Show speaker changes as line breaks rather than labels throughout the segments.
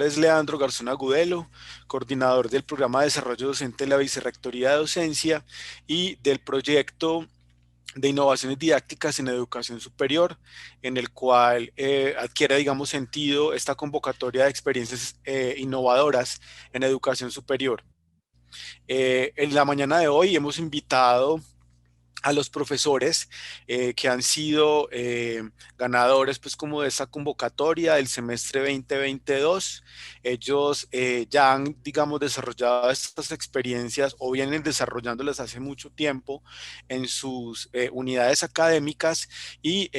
nombre es Leandro Garzón Agudelo, coordinador del programa de desarrollo docente de la Vicerrectoría de Docencia y del proyecto de innovaciones didácticas en educación superior, en el cual adquiere, digamos, sentido esta convocatoria de experiencias innovadoras en educación superior. En la mañana de hoy hemos invitado a los profesores que han sido ganadores pues como de esta convocatoria del semestre 2022. Ellos ya han, digamos, desarrollado estas experiencias o vienen desarrollándolas hace mucho tiempo en sus unidades académicas y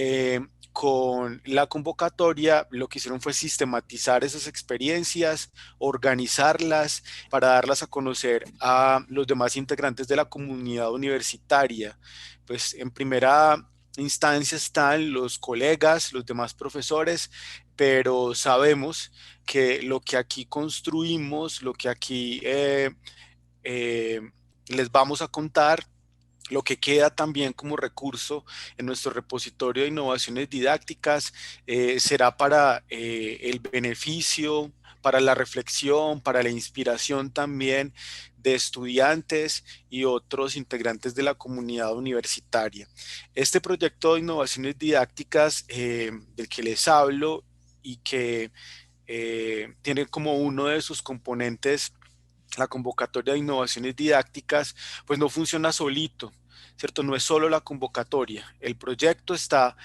con la convocatoria lo que hicieron fue sistematizar esas experiencias, organizarlas para darlas a conocer a los demás integrantes de la comunidad universitaria. Pues en primera instancia están los colegas, los demás profesores, pero sabemos que lo que aquí construimos, lo que aquí eh, les vamos a contar, lo que queda también como recurso en nuestro repositorio de innovaciones didácticas será para el beneficio, para la reflexión, para la inspiración también de estudiantes y otros integrantes de la comunidad universitaria. Este proyecto de innovaciones didácticas del que les hablo y que tiene como uno de sus componentes la convocatoria de innovaciones didácticas, pues no funciona solito, ¿cierto? No es solo la convocatoria. El proyecto está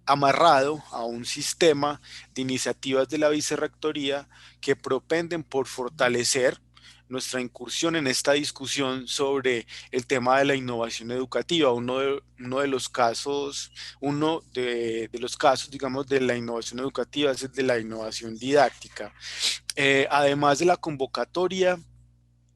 amarrado a un sistema de iniciativas de la vicerrectoría que propenden por fortalecer nuestra incursión en esta discusión sobre el tema de la innovación educativa. Uno de los casos, de los casos, digamos, de la innovación educativa es el de la innovación didáctica. Además de la convocatoria,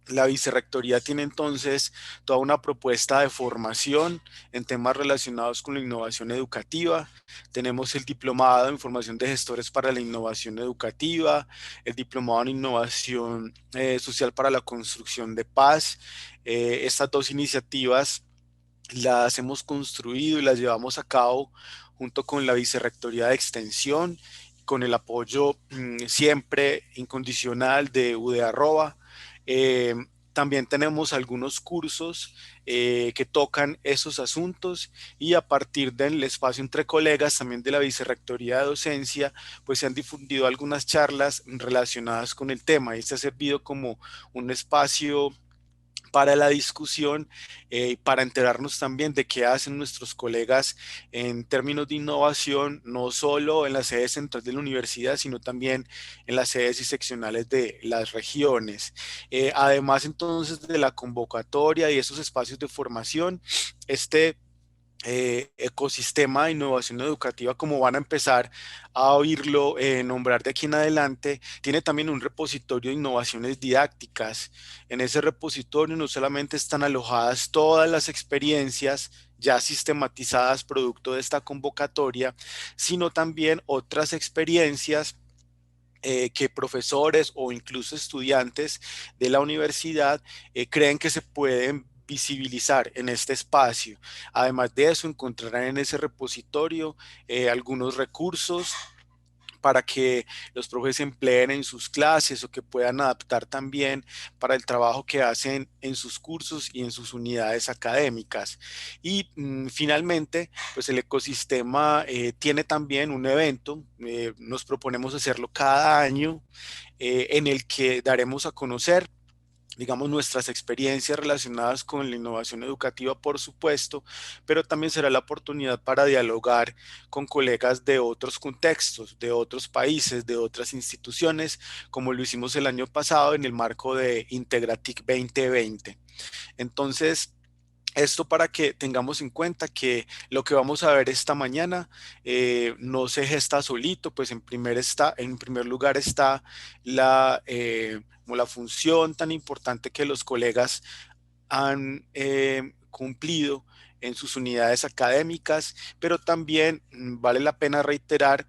la vicerrectoría tiene entonces toda una propuesta de formación en temas relacionados con la innovación educativa. Tenemos el diplomado en formación de gestores para la innovación educativa, el diplomado en innovación social para la construcción de paz. Estas dos iniciativas las hemos construido y las llevamos a cabo junto con la Vicerrectoría de Extensión, con el apoyo siempre incondicional de UdeArroba. Eh, También tenemos algunos cursos que tocan esos asuntos y a partir del espacio entre colegas también de la Vicerrectoría de Docencia, pues se han difundido algunas charlas relacionadas con el tema y este ha servido como un espacio para la discusión y para enterarnos también de qué hacen nuestros colegas en términos de innovación, no solo en la sede central de la universidad, sino también en las sedes y seccionales de las regiones. Además, entonces, de la convocatoria y esos espacios de formación, este ecosistema de innovación educativa, como van a empezar a oírlo nombrar de aquí en adelante, tiene también un repositorio de innovaciones didácticas. En ese repositorio no solamente están alojadas todas las experiencias ya sistematizadas producto de esta convocatoria, sino también otras experiencias que profesores o incluso estudiantes de la universidad creen que se pueden visibilizar en este espacio. Además de eso, encontrarán en ese repositorio algunos recursos para que los profes empleen en sus clases o que puedan adaptar también para el trabajo que hacen en sus cursos y en sus unidades académicas. Y finalmente, pues el ecosistema tiene también un evento, nos proponemos hacerlo cada año, en el que daremos a conocer digamos, nuestras experiencias relacionadas con la innovación educativa, por supuesto, pero también será la oportunidad para dialogar con colegas de otros contextos, de otros países, de otras instituciones, como lo hicimos el año pasado en el marco de Integratic 2020. Entonces, esto para que tengamos en cuenta que lo que vamos a ver esta mañana no se gesta solito, pues en primer lugar está como la función tan importante que los colegas han cumplido en sus unidades académicas, pero también vale la pena reiterar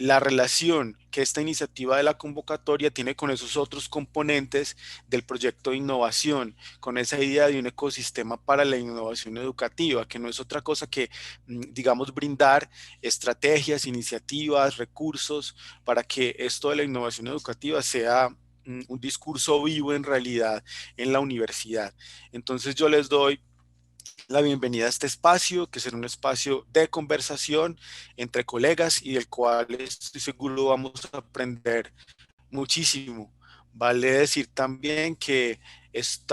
la relación que esta iniciativa de la convocatoria tiene con esos otros componentes del proyecto de innovación, con esa idea de un ecosistema para la innovación educativa, que no es otra cosa que, digamos, brindar estrategias, iniciativas, recursos para que esto de la innovación educativa sea un discurso vivo en realidad en la universidad. Entonces yo les doy la bienvenida a este espacio, que será un espacio de conversación entre colegas y del cual estoy seguro vamos a aprender muchísimo. Vale decir también que este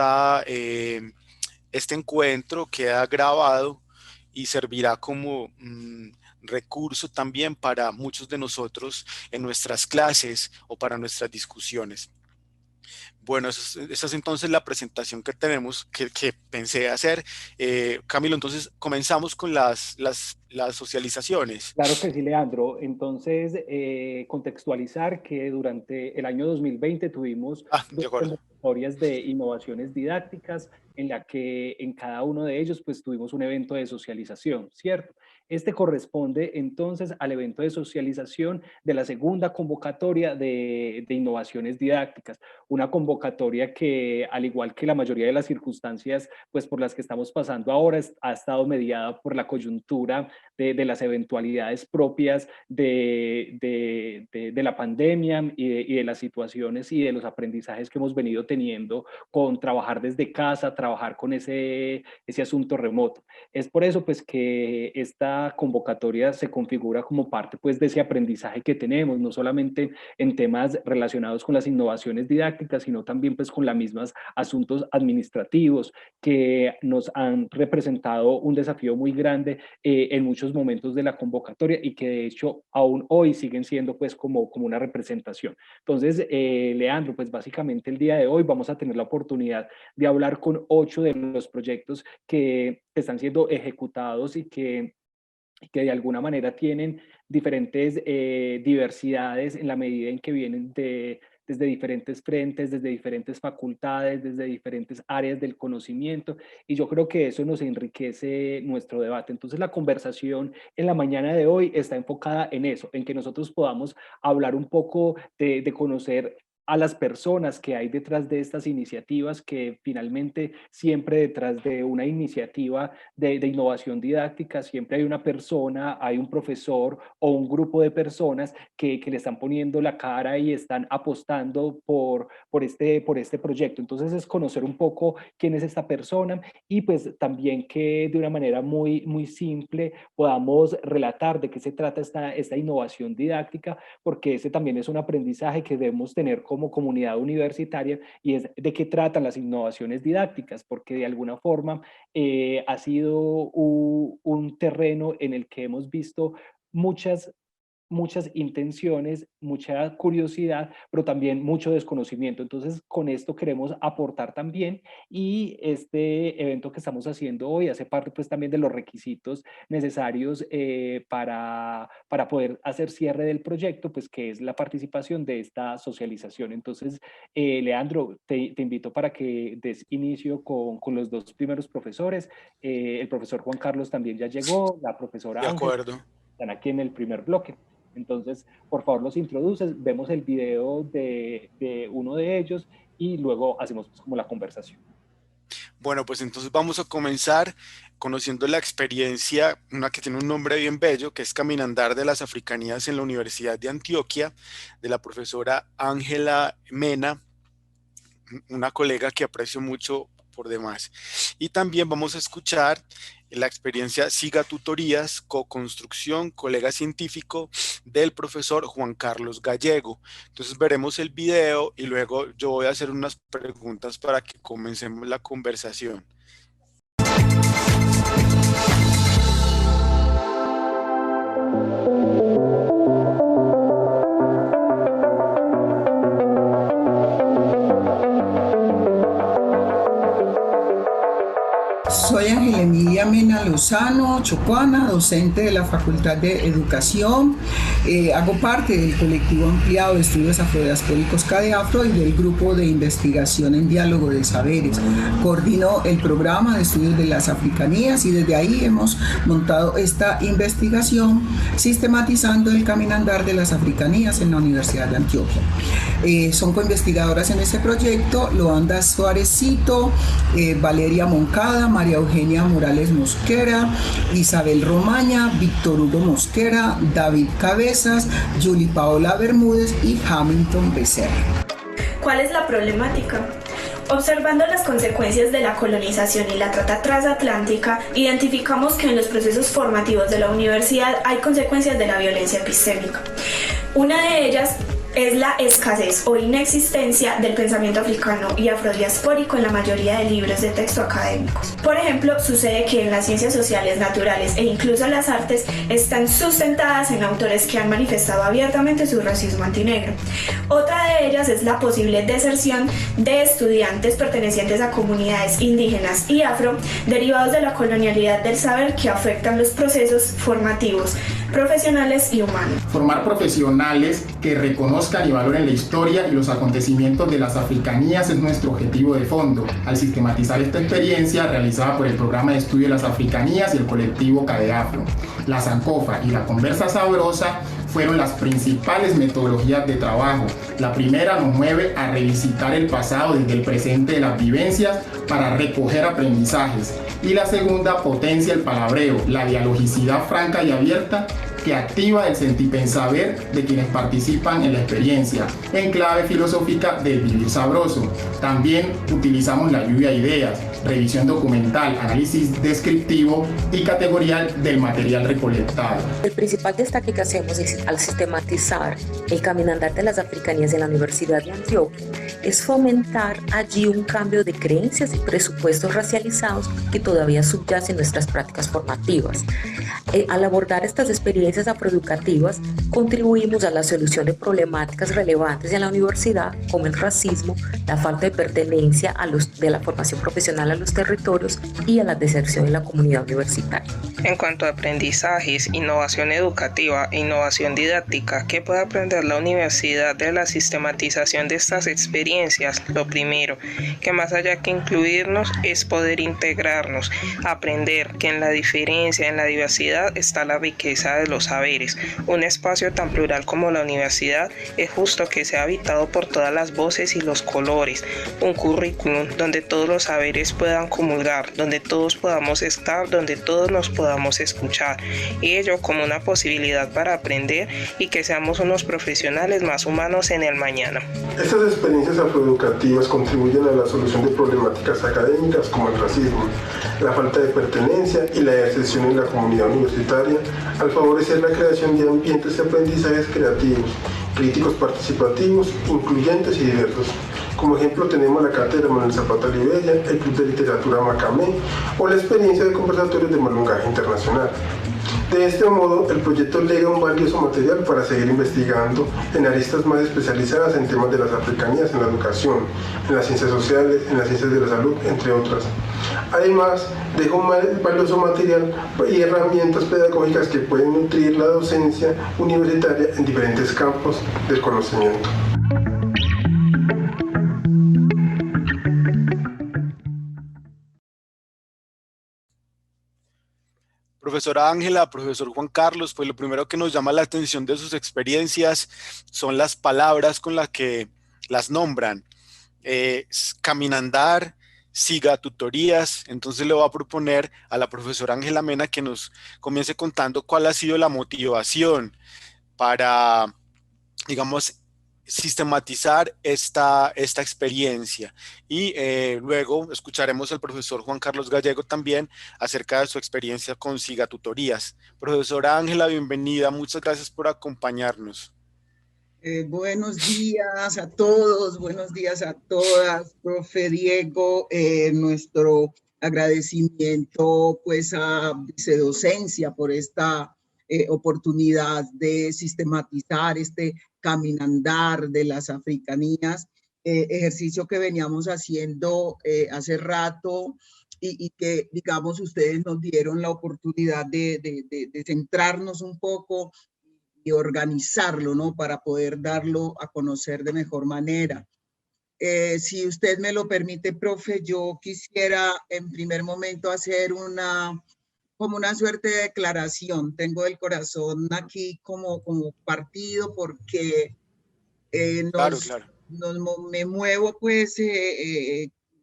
encuentro queda grabado y servirá como recurso también para muchos de nosotros en nuestras clases o para nuestras discusiones. Bueno, esa es entonces la presentación que tenemos, que pensé hacer. Camilo, entonces comenzamos con las socializaciones.
Claro que sí, Leandro. Entonces, contextualizar que durante el año 2020 tuvimos
Ah, de
dos
acuerdo.
convocatorias de innovaciones didácticas en la que en cada uno de ellos pues tuvimos un evento de socialización, ¿cierto? Este corresponde entonces al evento de socialización de la segunda convocatoria de innovaciones didácticas, una convocatoria que, al igual que la mayoría de las circunstancias pues por las que estamos pasando ahora, ha estado mediada por la coyuntura de las eventualidades propias de la pandemia y de las situaciones y de los aprendizajes que hemos venido teniendo con trabajar desde casa, trabajar con ese asunto remoto. Es por eso pues que esta convocatoria se configura como parte pues de ese aprendizaje que tenemos, no solamente en temas relacionados con las innovaciones didácticas, sino también pues con los mismos asuntos administrativos que nos han representado un desafío muy grande en muchos momentos de la convocatoria y que de hecho aún hoy siguen siendo pues como una representación. Entonces, Leandro, pues básicamente el día de hoy vamos a tener la oportunidad de hablar con 8 de los proyectos que están siendo ejecutados y que de alguna manera tienen diferentes diversidades en la medida en que vienen desde diferentes frentes, desde diferentes facultades, desde diferentes áreas del conocimiento, y yo creo que eso nos enriquece nuestro debate. Entonces la conversación en la mañana de hoy está enfocada en eso, en que nosotros podamos hablar un poco de conocer a las personas que hay detrás de estas iniciativas, que finalmente siempre detrás de una iniciativa de innovación didáctica siempre hay una persona, hay un profesor o un grupo de personas que le están poniendo la cara y están apostando por este proyecto. Entonces es conocer un poco quién es esta persona y pues también que de una manera muy simple podamos relatar de qué se trata esta innovación didáctica, porque ese también es un aprendizaje que debemos tener como comunidad universitaria, y es de qué tratan las innovaciones didácticas, porque de alguna forma ha sido un terreno en el que hemos visto muchas intenciones, mucha curiosidad, pero también mucho desconocimiento. Entonces, con esto queremos aportar también, y este evento que estamos haciendo hoy hace parte pues también de los requisitos necesarios para poder hacer cierre del proyecto, pues que es la participación de esta socialización. Entonces, Leandro, te invito para que des inicio con los dos primeros profesores. El profesor Juan Carlos también ya llegó, la
De
profesora Ángel,
acuerdo.
están aquí en el primer bloque. Entonces, por favor, los introduces, vemos el video de uno de ellos y luego hacemos pues como la conversación.
Bueno, pues entonces vamos a comenzar conociendo la experiencia, una que tiene un nombre bien bello, que es Caminandar de las Africanías en la Universidad de Antioquia, de la profesora Ángela Mena, una colega que aprecio mucho por demás. Y también vamos a escuchar la experiencia Siga Tutorías, co-construcción, colega científico del profesor Juan Carlos Gallego. Entonces veremos el video y luego yo voy a hacer unas preguntas para que comencemos la conversación.
Soy Ángela Emilia Mena Lozano Chocuana, docente de la Facultad de Educación. Hago parte del colectivo ampliado de estudios afrodiaspóricos CADEAFRO y del grupo de investigación en diálogo de saberes. Coordino el programa de estudios de las africanías y desde ahí hemos montado esta investigación sistematizando el caminandar de las africanías en la Universidad de Antioquia. Son coinvestigadoras en este proyecto Loanda Suárezcito, Valeria Moncada, María Eugenia Morales Mosquera, Isabel Romaña, Víctor Hugo Mosquera, David Cabezas, Julie Paola Bermúdez y Hamilton Becerra.
¿Cuál es la problemática? Observando las consecuencias de la colonización y la trata transatlántica, identificamos que en los procesos formativos de la universidad hay consecuencias de la violencia epistémica. Una de ellas es la escasez o inexistencia del pensamiento africano y afrodiaspórico en la mayoría de libros de texto académicos. Por ejemplo, sucede que en las ciencias sociales, naturales e incluso las artes están sustentadas en autores que han manifestado abiertamente su racismo antinegro. Otra de ellas es la posible deserción de estudiantes pertenecientes a comunidades indígenas y afro derivados de la colonialidad del saber que afectan los procesos formativos, profesionales y humanos.
Formar profesionales que reconozcan y valoren la historia y los acontecimientos de las africanías es nuestro objetivo de fondo, al sistematizar esta experiencia realizada por el Programa de Estudio de las Africanías y el colectivo CADEAFRO. La Sancofa y la Conversa Sabrosa fueron las principales metodologías de trabajo. La primera nos mueve a revisitar el pasado desde el presente de las vivencias para recoger aprendizajes. Y la segunda potencia el palabreo, la dialogicidad franca y abierta que activa el sentipensaber de quienes participan en la experiencia, en clave filosófica del vivir sabroso. También utilizamos la lluvia de ideas, revisión documental, análisis descriptivo y categorial del material recolectado.
El principal destaque que hacemos al sistematizar el caminandar de las africanías en la Universidad de Antioquia es fomentar allí un cambio de creencias y presupuestos racializados que todavía subyacen en nuestras prácticas formativas. Al abordar estas experiencias afroeducativas, contribuimos a la solución de problemáticas relevantes en la universidad, como el racismo, la falta de pertenencia de la formación profesional a los territorios y a la deserción en la comunidad universitaria.
En cuanto a aprendizajes, innovación educativa e innovación didáctica, ¿qué puede aprender la universidad de la sistematización de estas experiencias? Lo primero, que más allá que incluirnos, es poder integrarnos, aprender que en la diferencia, en la diversidad, está la riqueza de los saberes. Un espacio tan plural como la universidad es justo que sea habitado por todas las voces y los colores. Un currículum donde todos los saberes puedan comulgar, donde todos podamos estar, donde todos nos podamos escuchar. Y ello como una posibilidad para aprender y que seamos unos profesionales más humanos en el mañana.
Estas experiencias afroeducativas contribuyen a la solución de problemáticas académicas como el racismo, la falta de pertenencia y la deserción en la comunidad universitaria, al favorecer la creación de ambientes de aprendizajes creativos, críticos participativos, incluyentes y diversos. Como ejemplo tenemos la Cátedra Manuel Zapata Libella, el Club de Literatura Macamé o la experiencia de conversatorios de malungaje internacional. De este modo, el proyecto lega un valioso material para seguir investigando en aristas más especializadas en temas de las africanías en la educación, en las ciencias sociales, en las ciencias de la salud, entre otras. Además, deja un valioso material y herramientas pedagógicas que pueden nutrir la docencia universitaria en diferentes campos del conocimiento.
Profesora Ángela, profesor Juan Carlos, pues lo primero que nos llama la atención de sus experiencias son las palabras con las que las nombran. Caminandar, siga tutorías. Entonces le voy a proponer a la profesora Ángela Mena que nos comience contando cuál ha sido la motivación para, digamos, sistematizar esta experiencia y luego escucharemos al profesor Juan Carlos Gallego también acerca de su experiencia con Siga Tutorías. Profesora Ángela, bienvenida, muchas gracias por acompañarnos.
Buenos días a todos, buenos días a todas, profe Diego, nuestro agradecimiento pues a Vicedocencia por esta oportunidad de sistematizar este caminandar de las africanías, ejercicio que veníamos haciendo hace rato y que, digamos, ustedes nos dieron la oportunidad de centrarnos un poco y organizarlo, ¿no? Para poder darlo a conocer de mejor manera. Si usted me lo permite, profe, yo quisiera en primer momento hacer como una suerte de declaración. Tengo el corazón aquí como partido porque
Claro, claro.
me muevo pues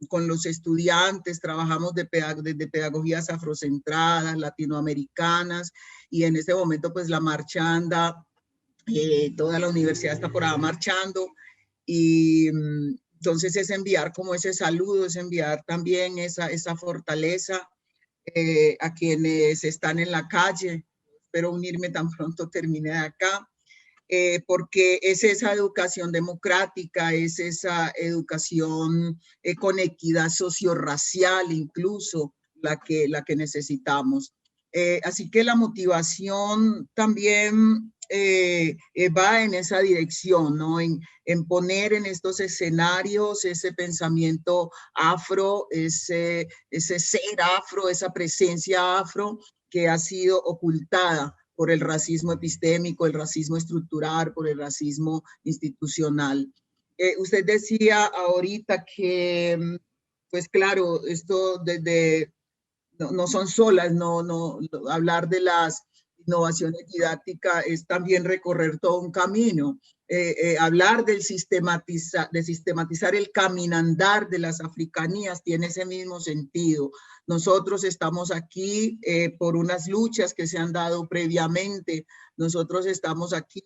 con los estudiantes, trabajamos desde pedagogías afrocentradas, latinoamericanas, y en este momento pues la marcha anda, toda la universidad está por ahí marchando, y entonces es enviar como ese saludo, es enviar también esa fortaleza a quienes están en la calle. Espero unirme tan pronto termine de acá. Porque es esa educación democrática, es esa educación con equidad sociorracial incluso la que necesitamos. Así que la motivación también va en esa dirección, ¿no? En poner en estos escenarios ese pensamiento afro, ese ser afro, esa presencia afro que ha sido ocultada por el racismo epistémico, el racismo estructural, por el racismo institucional. Usted decía ahorita que, pues claro, esto no son solas, no, hablar de las innovaciones didácticas es también recorrer todo un camino. Hablar de sistematizar el caminandar de las africanías tiene ese mismo sentido. Nosotros estamos aquí por unas luchas que se han dado previamente. Nosotros estamos aquí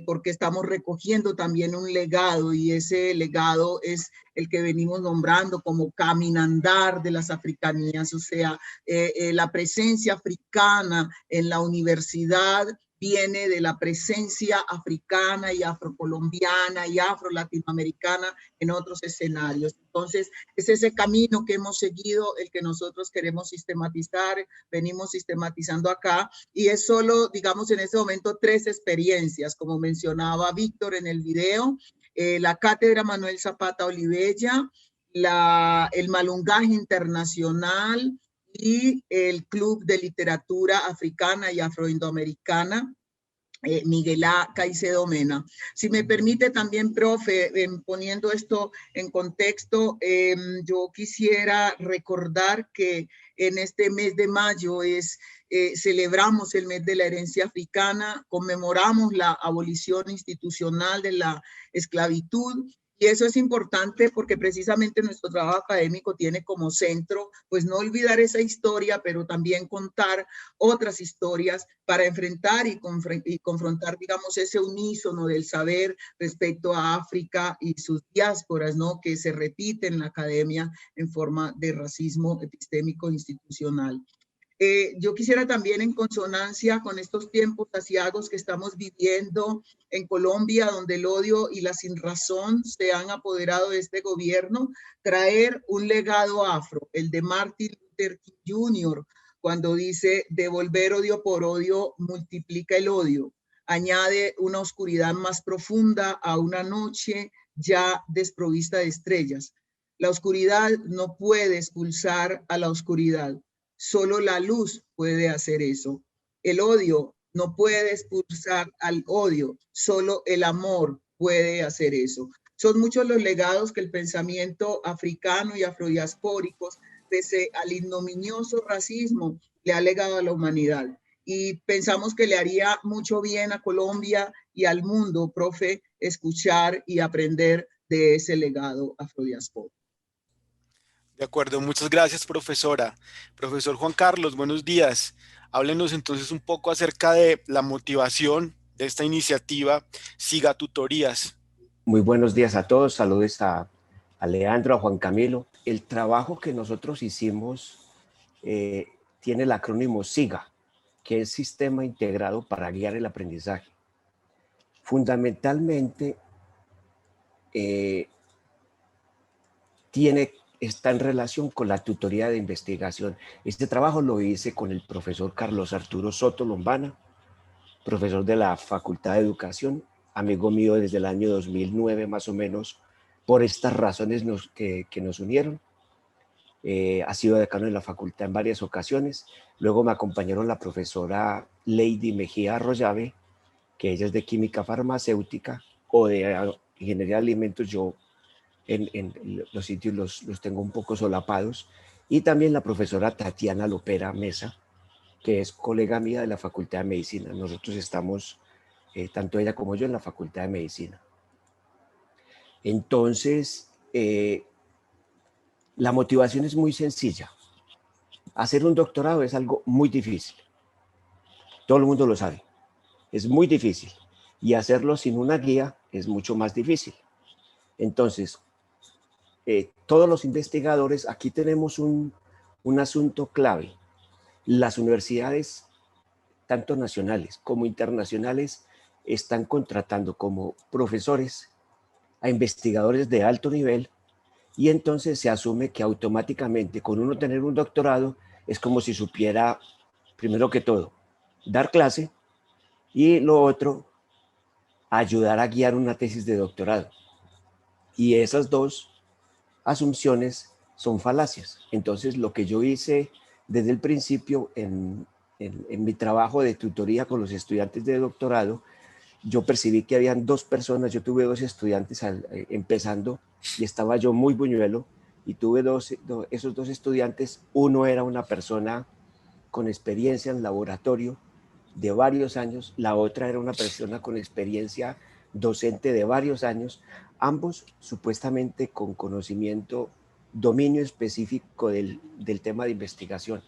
porque estamos recogiendo también un legado, y ese legado es el que venimos nombrando como caminandar de las africanías, o sea, la presencia africana en la universidad viene de la presencia africana y afrocolombiana y afro-latinoamericana en otros escenarios. Entonces, es ese camino que hemos seguido el que nosotros queremos sistematizar, venimos sistematizando acá, y es solo, digamos, en este momento 3 experiencias, como mencionaba Víctor en el video, la Cátedra Manuel Zapata Olivella, el Malungaje Internacional, y el Club de Literatura Africana y Afroindoamericana, Miguel A. Caicedo Mena. Si me permite también, profe, poniendo esto en contexto, yo quisiera recordar que en este mes de mayo celebramos el mes de la herencia africana, conmemoramos la abolición institucional de la esclavitud. Y eso es importante porque precisamente nuestro trabajo académico tiene como centro, pues no olvidar esa historia, pero también contar otras historias para enfrentar y confrontar, digamos, ese unísono del saber respecto a África y sus diásporas, ¿no? Que se repite en la academia en forma de racismo epistémico institucional. Yo quisiera también, en consonancia con estos tiempos asiagos que estamos viviendo en Colombia, donde el odio y la sinrazón se han apoderado de este gobierno, traer un legado afro, el de Martin Luther King Jr., cuando dice: devolver odio por odio multiplica el odio, añade una oscuridad más profunda a una noche ya desprovista de estrellas. La oscuridad no puede expulsar a la oscuridad. Solo la luz puede hacer eso. El odio no puede expulsar al odio, solo el amor puede hacer eso. Son muchos los legados que el pensamiento africano y afrodiaspóricos, pese al ignominioso racismo, le ha legado a la humanidad. Y pensamos que le haría mucho bien a Colombia y al mundo, profe, escuchar y aprender de ese legado afrodiaspórico.
De acuerdo, muchas gracias, profesora. Profesor Juan Carlos, buenos días. Háblenos entonces un poco acerca de la motivación de esta iniciativa Siga Tutorías.
Muy buenos días a todos, saludos a Leandro, a Juan Camilo. El trabajo que nosotros hicimos tiene el acrónimo SIGA, que es Sistema Integrado para Guiar el Aprendizaje. Fundamentalmente está en relación con la tutoría de investigación. Este trabajo lo hice con el profesor Carlos Arturo Soto Lombana, profesor de la Facultad de Educación, amigo mío desde el año 2009 más o menos, por estas razones que nos unieron. ha sido decano de la facultad en varias ocasiones. Luego me acompañaron la profesora Lady Mejía Arroyave, que ella es de química farmacéutica o de ingeniería de alimentos. Yo en los sitios los tengo un poco solapados. Y también la profesora Tatiana Lopera Mesa, que es colega mía de la Facultad de Medicina. Nosotros estamos, tanto ella como yo, en la Facultad de Medicina. Entonces, la motivación es muy sencilla. Hacer un doctorado es algo muy difícil. Todo el mundo lo sabe. Es muy difícil. Y hacerlo sin una guía es mucho más difícil. Entonces, todos los investigadores, aquí tenemos un asunto clave. Las universidades, tanto nacionales como internacionales, están contratando como profesores a investigadores de alto nivel, y entonces se asume que automáticamente con uno tener un doctorado es como si supiera, primero que todo, dar clase, y lo otro, ayudar a guiar una tesis de doctorado. Y esas dos asunciones son falacias. Entonces, lo que yo hice desde el principio en mi trabajo de tutoría con los estudiantes de doctorado, yo percibí que habían dos personas. Yo tuve dos estudiantes empezando, y estaba yo muy buñuelo, y tuve esos dos estudiantes. Uno era una persona con experiencia en laboratorio de varios años, la otra era una persona con experiencia docente de varios años, ambos supuestamente con conocimiento, dominio específico del tema de investigación.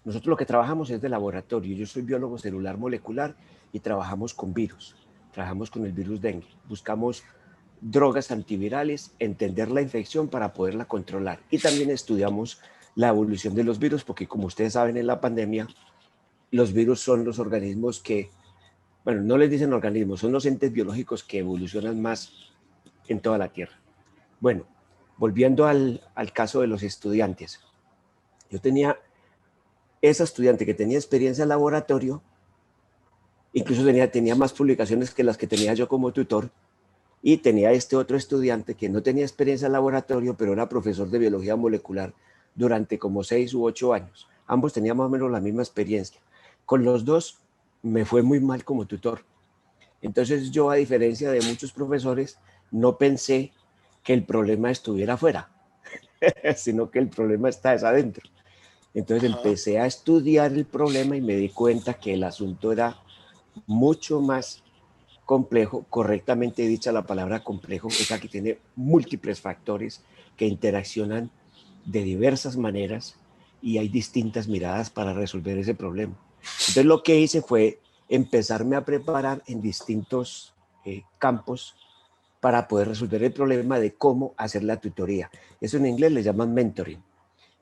Nosotros lo que trabajamos es de laboratorio. Yo soy biólogo celular molecular y trabajamos con virus. Trabajamos con el virus dengue. Buscamos drogas antivirales, entender la infección para poderla controlar. Y también estudiamos la evolución de los virus, porque como ustedes saben, en la pandemia, los virus son los organismos que, bueno, no les dicen organismos, son los entes biológicos que evolucionan más en toda la Tierra. Bueno, volviendo al caso de los estudiantes. Yo tenía esa estudiante que tenía experiencia en laboratorio, incluso tenía más publicaciones que las que tenía yo como tutor, y tenía este otro estudiante que no tenía experiencia en laboratorio, pero era profesor de biología molecular durante como 6 u 8 años. Ambos tenían más o menos la misma experiencia. Con los dos me fue muy mal como tutor. Entonces yo, a diferencia de muchos profesores, no pensé que el problema estuviera afuera, sino que el problema está adentro. Entonces empecé a estudiar el problema y me di cuenta que el asunto era mucho más complejo. Correctamente dicha la palabra complejo, o sea que tiene múltiples factores que interaccionan de diversas maneras, y hay distintas miradas para resolver ese problema. Entonces lo que hice fue empezarme a preparar en distintos campos para poder resolver el problema de cómo hacer la tutoría. Eso en inglés le llaman mentoring.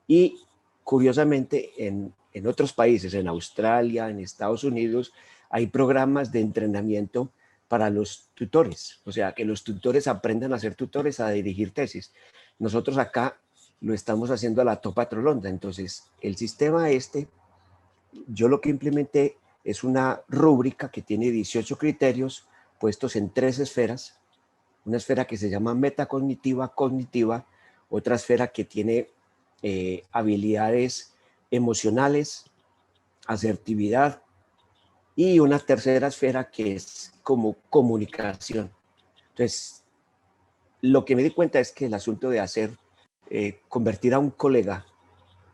Y curiosamente en otros países, en Australia, en Estados Unidos, hay programas de entrenamiento para los tutores. O sea, que los tutores aprendan a ser tutores, a dirigir tesis. Nosotros acá lo estamos haciendo a la topa trolonda. Entonces, el sistema yo lo que implementé es una rúbrica que tiene 18 criterios puestos en 3 esferas. Una esfera que se llama metacognitiva, cognitiva, otra esfera que tiene habilidades emocionales, asertividad, y una tercera esfera que es como comunicación. Entonces, lo que me di cuenta es que el asunto de convertir a un colega,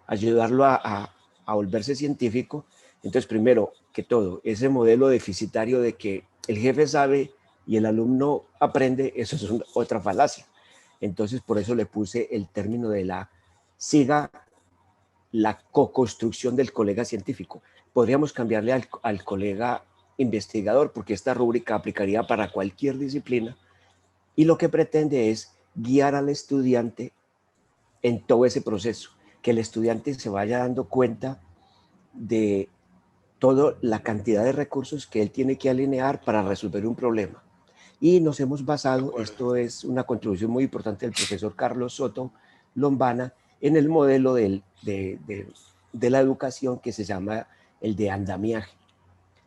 ayudarlo a volverse científico, entonces primero que todo, ese modelo deficitario de que el jefe sabe y el alumno aprende, eso es otra falacia. Entonces por eso le puse el término de siga la co-construcción del colega científico. Podríamos cambiarle al colega investigador, porque esta rúbrica aplicaría para cualquier disciplina, y lo que pretende es guiar al estudiante en todo ese proceso, que el estudiante se vaya dando cuenta de toda la cantidad de recursos que él tiene que alinear para resolver un problema. Y nos hemos basado, esto es una contribución muy importante del profesor Carlos Soto Lombana, en el modelo de la educación que se llama el de andamiaje.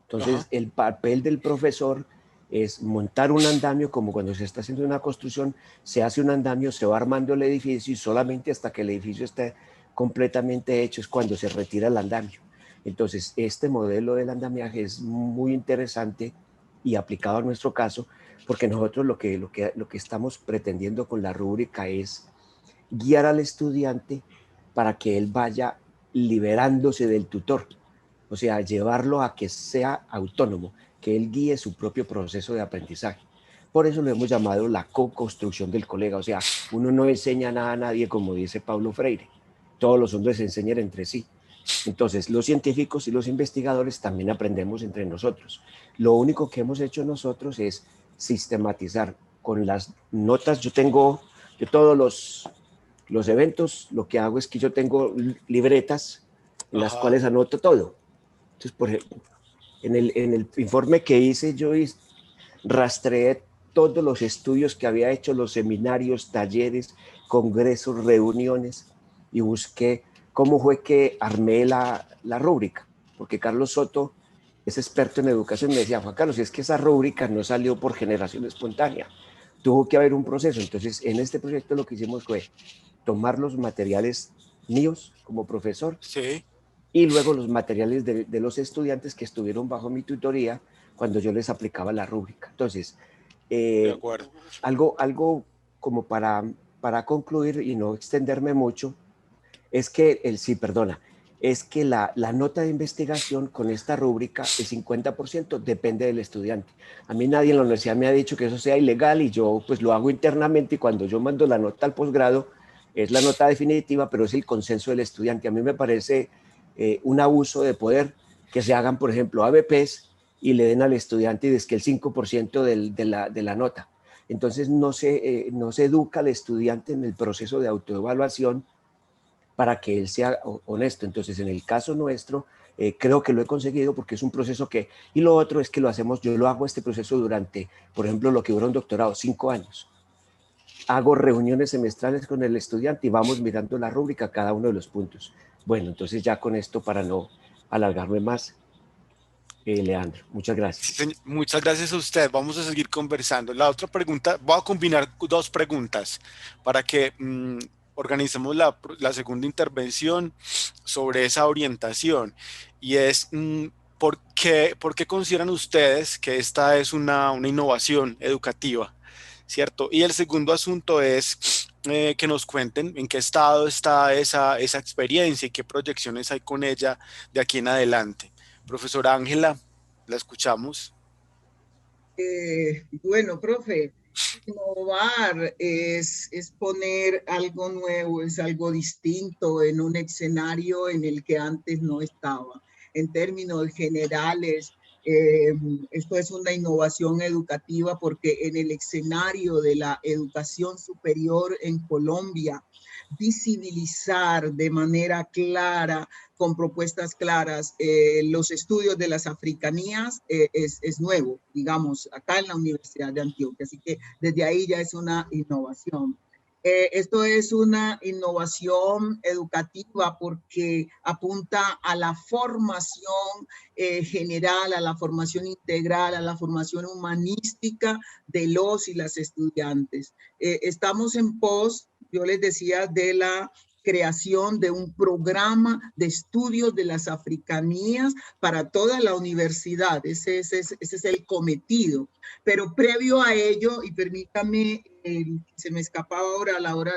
Entonces, el papel del profesor es montar un andamio, como cuando se está haciendo una construcción, se hace un andamio, se va armando el edificio, y solamente hasta que el edificio esté completamente hecho es cuando se retira el andamio. Entonces, este modelo del andamiaje es muy interesante y aplicado a nuestro caso, porque nosotros lo que estamos pretendiendo con la rúbrica es guiar al estudiante para que él vaya liberándose del tutor, o sea, llevarlo a que sea autónomo, que él guíe su propio proceso de aprendizaje. Por eso lo hemos llamado la co-construcción del colega, o sea, uno no enseña nada a nadie, como dice Paulo Freire, todos los hombres se enseñan entre sí. Entonces, los científicos y los investigadores también aprendemos entre nosotros. Lo único que hemos hecho nosotros es sistematizar con las notas. Yo todos los eventos, lo que hago es que yo tengo libretas en las cuales anoto todo. Entonces, por ejemplo, en el informe que hice, yo rastreé todos los estudios que había hecho, los seminarios, talleres, congresos, reuniones, y busqué cómo fue que armé la rúbrica, porque Carlos Soto es experto en educación, me decía, Juan Carlos, es que esa rúbrica no salió por generación espontánea, tuvo que haber un proceso. Entonces, en este proyecto lo que hicimos fue tomar los materiales míos como profesor,
sí,
y luego los materiales de los estudiantes que estuvieron bajo mi tutoría cuando yo les aplicaba la rúbrica. Entonces,
de acuerdo.
algo como para concluir y no extenderme mucho, es que la nota de investigación con esta rúbrica, el 50% depende del estudiante. A mí nadie en la universidad me ha dicho que eso sea ilegal, y yo pues lo hago internamente, y cuando yo mando la nota al posgrado es la nota definitiva, pero es el consenso del estudiante. A mí me parece un abuso de poder que se hagan, por ejemplo, ABPs y le den al estudiante y es que el 5% de la nota. Entonces no se educa al estudiante en el proceso de autoevaluación para que él sea honesto. Entonces, en el caso nuestro, creo que lo he conseguido porque es un proceso que... Y lo otro es que yo lo hago este proceso durante, por ejemplo, lo que dura un doctorado, 5 años. Hago reuniones semestrales con el estudiante y vamos mirando la rúbrica, cada uno de los puntos. Bueno, entonces ya con esto, para no alargarme más, Leandro, muchas gracias.
Sí, muchas gracias a usted. Vamos a seguir conversando. La otra pregunta, voy a combinar 2 preguntas para que organicemos la segunda intervención sobre esa orientación. Y es, ¿por qué consideran ustedes que esta es una innovación educativa? ¿Cierto? Y el segundo asunto es que nos cuenten en qué estado está esa experiencia y qué proyecciones hay con ella de aquí en adelante. Profesora Ángela, la escuchamos.
Bueno, profe, innovar es poner algo nuevo, es algo distinto en un escenario en el que antes no estaba. En términos generales, esto es una innovación educativa porque en el escenario de la educación superior en Colombia, visibilizar de manera clara, con propuestas claras, los estudios de las africanías es nuevo, digamos, acá en la Universidad de Antioquia. Así que desde ahí ya es una innovación. Esto es una innovación educativa porque apunta a la formación general, a la formación integral, a la formación humanística de los y las estudiantes. Estamos en pos, yo les decía, de la creación de un programa de estudios de las africanías para toda la universidad. Ese es el cometido. Pero previo a ello, y permítame, se me escapaba ahora a la hora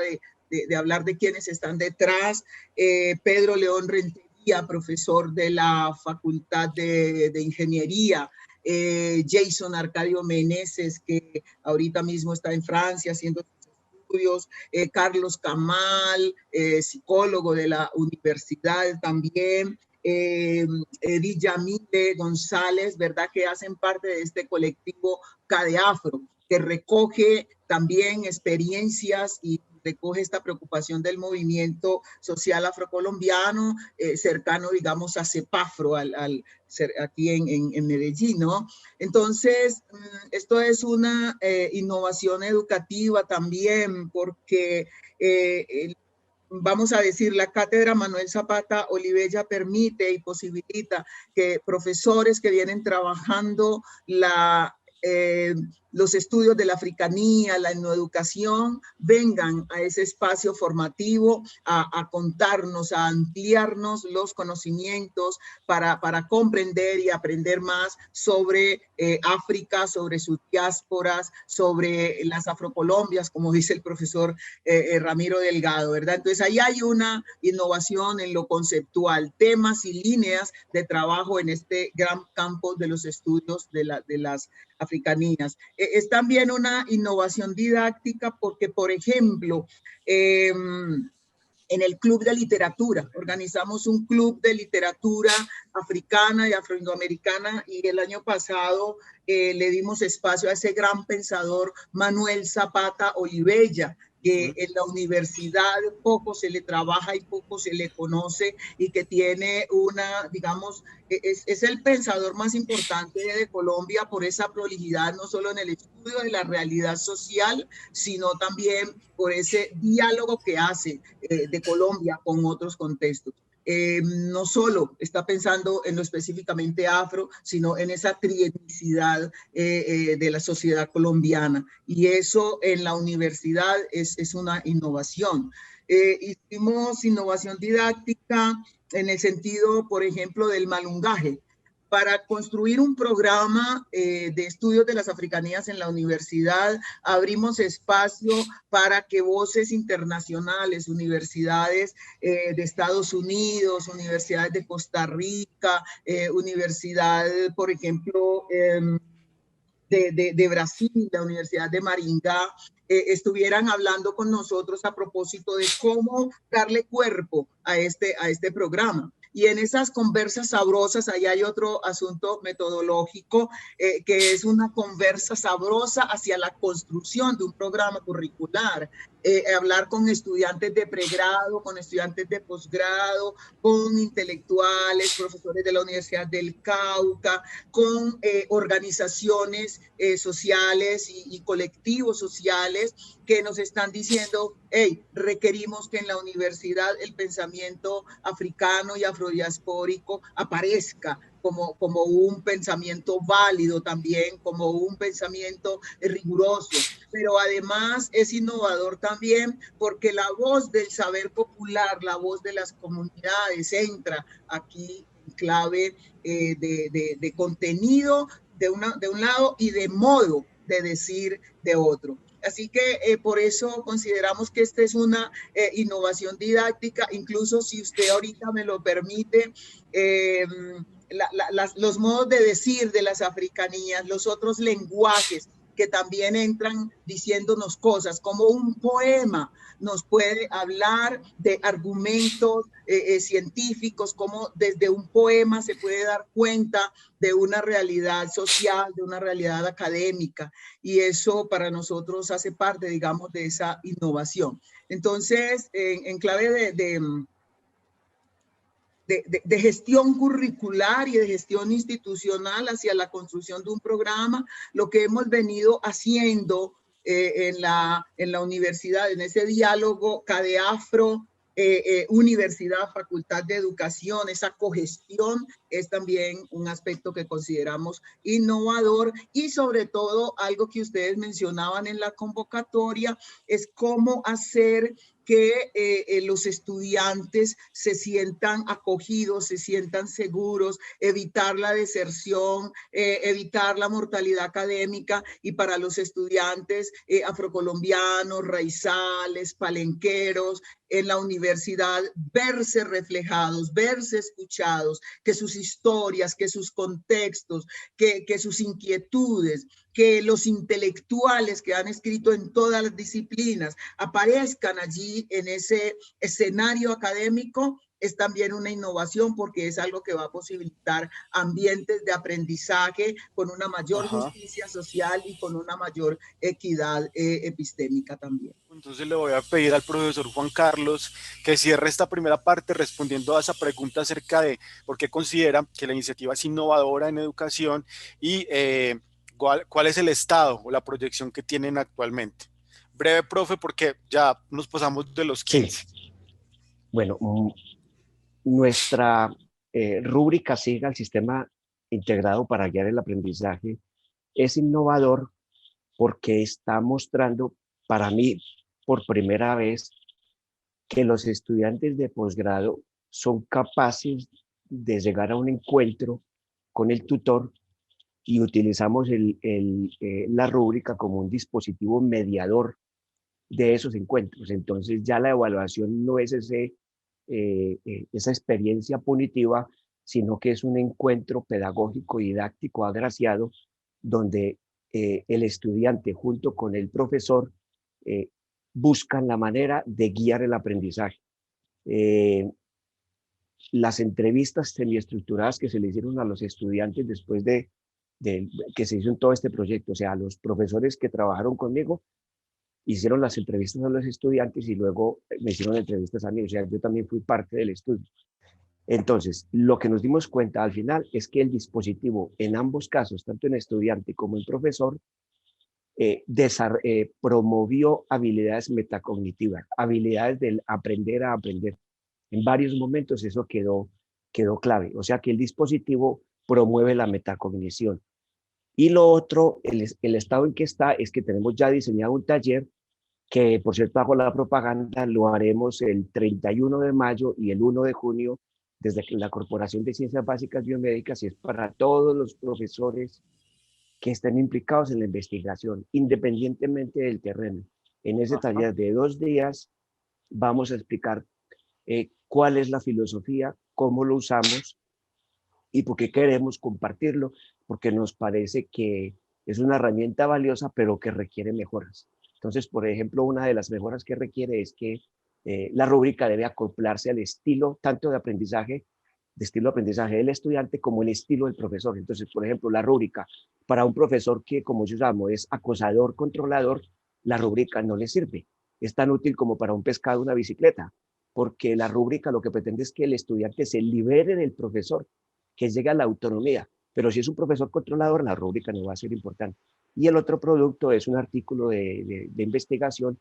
de hablar de quienes están detrás, Pedro León Rentería, profesor de la Facultad de Ingeniería, Jason Arcadio Meneses, que ahorita mismo está en Francia haciendo estudios, Carlos Camal, psicólogo de la universidad también, Edith Yamile González, ¿verdad? Que hacen parte de este colectivo CADEAFRO, que recoge también experiencias y recoge esta preocupación del movimiento social afrocolombiano, cercano, digamos, a CEPAFRO, aquí en Medellín, ¿no? Entonces, esto es una innovación educativa también, porque vamos a decir, la cátedra Manuel Zapata Olivella permite y posibilita que profesores que vienen trabajando los estudios de la africanía, la etnoeducación, vengan a ese espacio formativo a contarnos, a ampliarnos los conocimientos para comprender y aprender más sobre África, sobre sus diásporas, sobre las afrocolombias, como dice el profesor Ramiro Delgado, ¿verdad? Entonces ahí hay una innovación en lo conceptual, temas y líneas de trabajo en este gran campo de los estudios de las africanías. Es también una innovación didáctica porque, por ejemplo, en el Club de Literatura, organizamos un club de literatura africana y afroindoamericana, y el año pasado le dimos espacio a ese gran pensador Manuel Zapata Olivella, que en la universidad poco se le trabaja y poco se le conoce, y que tiene una, digamos, es el pensador más importante de Colombia por esa prolijidad, no solo en el estudio de la realidad social, sino también por ese diálogo que hace de Colombia con otros contextos. No solo está pensando en lo específicamente afro, sino en esa trietnicidad de la sociedad colombiana. Y eso en la universidad es una innovación. Hicimos innovación didáctica en el sentido, por ejemplo, del malungaje. Para construir un programa de estudios de las africanías en la universidad, abrimos espacio para que voces internacionales, universidades de Estados Unidos, universidades de Costa Rica, universidad, por ejemplo, de Brasil, la Universidad de Maringá, estuvieran hablando con nosotros a propósito de cómo darle cuerpo a este programa. Y en esas conversas sabrosas, ahí hay otro asunto metodológico, que es una conversa sabrosa hacia la construcción de un programa curricular. Hablar con estudiantes de pregrado, con estudiantes de posgrado, con intelectuales, profesores de la Universidad del Cauca, con organizaciones sociales y colectivos sociales que nos están diciendo, hey, requerimos que en la universidad el pensamiento africano y afrodiaspórico aparezca como un pensamiento válido también, como un pensamiento riguroso, pero además es innovador también porque la voz del saber popular, la voz de las comunidades entra aquí en clave de contenido de un lado y de modo de decir de otro. Así que por eso consideramos que esta es una innovación didáctica, incluso si usted ahorita me lo permite, los modos de decir de las africanías, los otros lenguajes que también entran diciéndonos cosas, como un poema nos puede hablar de argumentos científicos, como desde un poema se puede dar cuenta de una realidad social, de una realidad académica, y eso para nosotros hace parte, digamos, de esa innovación. Entonces, en clave de gestión curricular y de gestión institucional hacia la construcción de un programa, lo que hemos venido haciendo en la universidad, en ese diálogo CADEAFRO, universidad, facultad de educación, esa cogestión es también un aspecto que consideramos innovador, y sobre todo algo que ustedes mencionaban en la convocatoria es cómo hacer que los estudiantes se sientan acogidos, se sientan seguros, evitar la deserción, evitar la mortalidad académica, y para los estudiantes afrocolombianos, raizales, palenqueros, en la universidad, verse reflejados, verse escuchados, que sus historias, que sus contextos, que sus inquietudes, que los intelectuales que han escrito en todas las disciplinas aparezcan allí en ese escenario académico, es también una innovación porque es algo que va a posibilitar ambientes de aprendizaje con una mayor justicia social y con una mayor equidad epistémica también.
Entonces le voy a pedir al profesor Juan Carlos que cierre esta primera parte respondiendo a esa pregunta acerca de por qué considera que la iniciativa es innovadora en educación y cuál es el estado o la proyección que tienen actualmente. Breve, profe, porque ya nos pasamos de los 15.
Sí. Bueno, nuestra rúbrica SIGA, el Sistema Integrado para Guiar el Aprendizaje, es innovador porque está mostrando para mí por primera vez que los estudiantes de posgrado son capaces de llegar a un encuentro con el tutor y utilizamos la rúbrica como un dispositivo mediador de esos encuentros. Entonces ya la evaluación no es esa experiencia punitiva, sino que es un encuentro pedagógico y didáctico agraciado donde el estudiante junto con el profesor buscan la manera de guiar el aprendizaje. Las entrevistas semiestructuradas que se le hicieron a los estudiantes después de que se hizo en todo este proyecto, o sea, los profesores que trabajaron conmigo hicieron las entrevistas a los estudiantes y luego me hicieron entrevistas a mí, o sea, yo también fui parte del estudio. Entonces, lo que nos dimos cuenta al final es que el dispositivo en ambos casos, tanto en estudiante como en profesor, promovió habilidades metacognitivas, habilidades del aprender a aprender. En varios momentos eso quedó clave, o sea que el dispositivo promueve la metacognición. Y lo otro, el estado en que está, es que tenemos ya diseñado un taller que, por cierto, hago la propaganda, lo haremos el 31 de mayo y el 1 de junio desde la Corporación de Ciencias Básicas Biomédicas, y es para todos los profesores que estén implicados en la investigación, independientemente del terreno. En ese taller de 2 días vamos a explicar cuál es la filosofía, cómo lo usamos y por qué queremos compartirlo, porque nos parece que es una herramienta valiosa, pero que requiere mejoras. Entonces, por ejemplo, una de las mejoras que requiere es que la rúbrica debe acoplarse al estilo tanto de aprendizaje del estudiante como el estilo del profesor. Entonces, por ejemplo, la rúbrica para un profesor que, como yo llamo, es acosador, controlador, la rúbrica no le sirve. Es tan útil como para un pescado, una bicicleta, porque la rúbrica lo que pretende es que el estudiante se libere del profesor, que llegue a la autonomía. Pero si es un profesor controlador, la rúbrica no va a ser importante. Y el otro producto es un artículo de investigación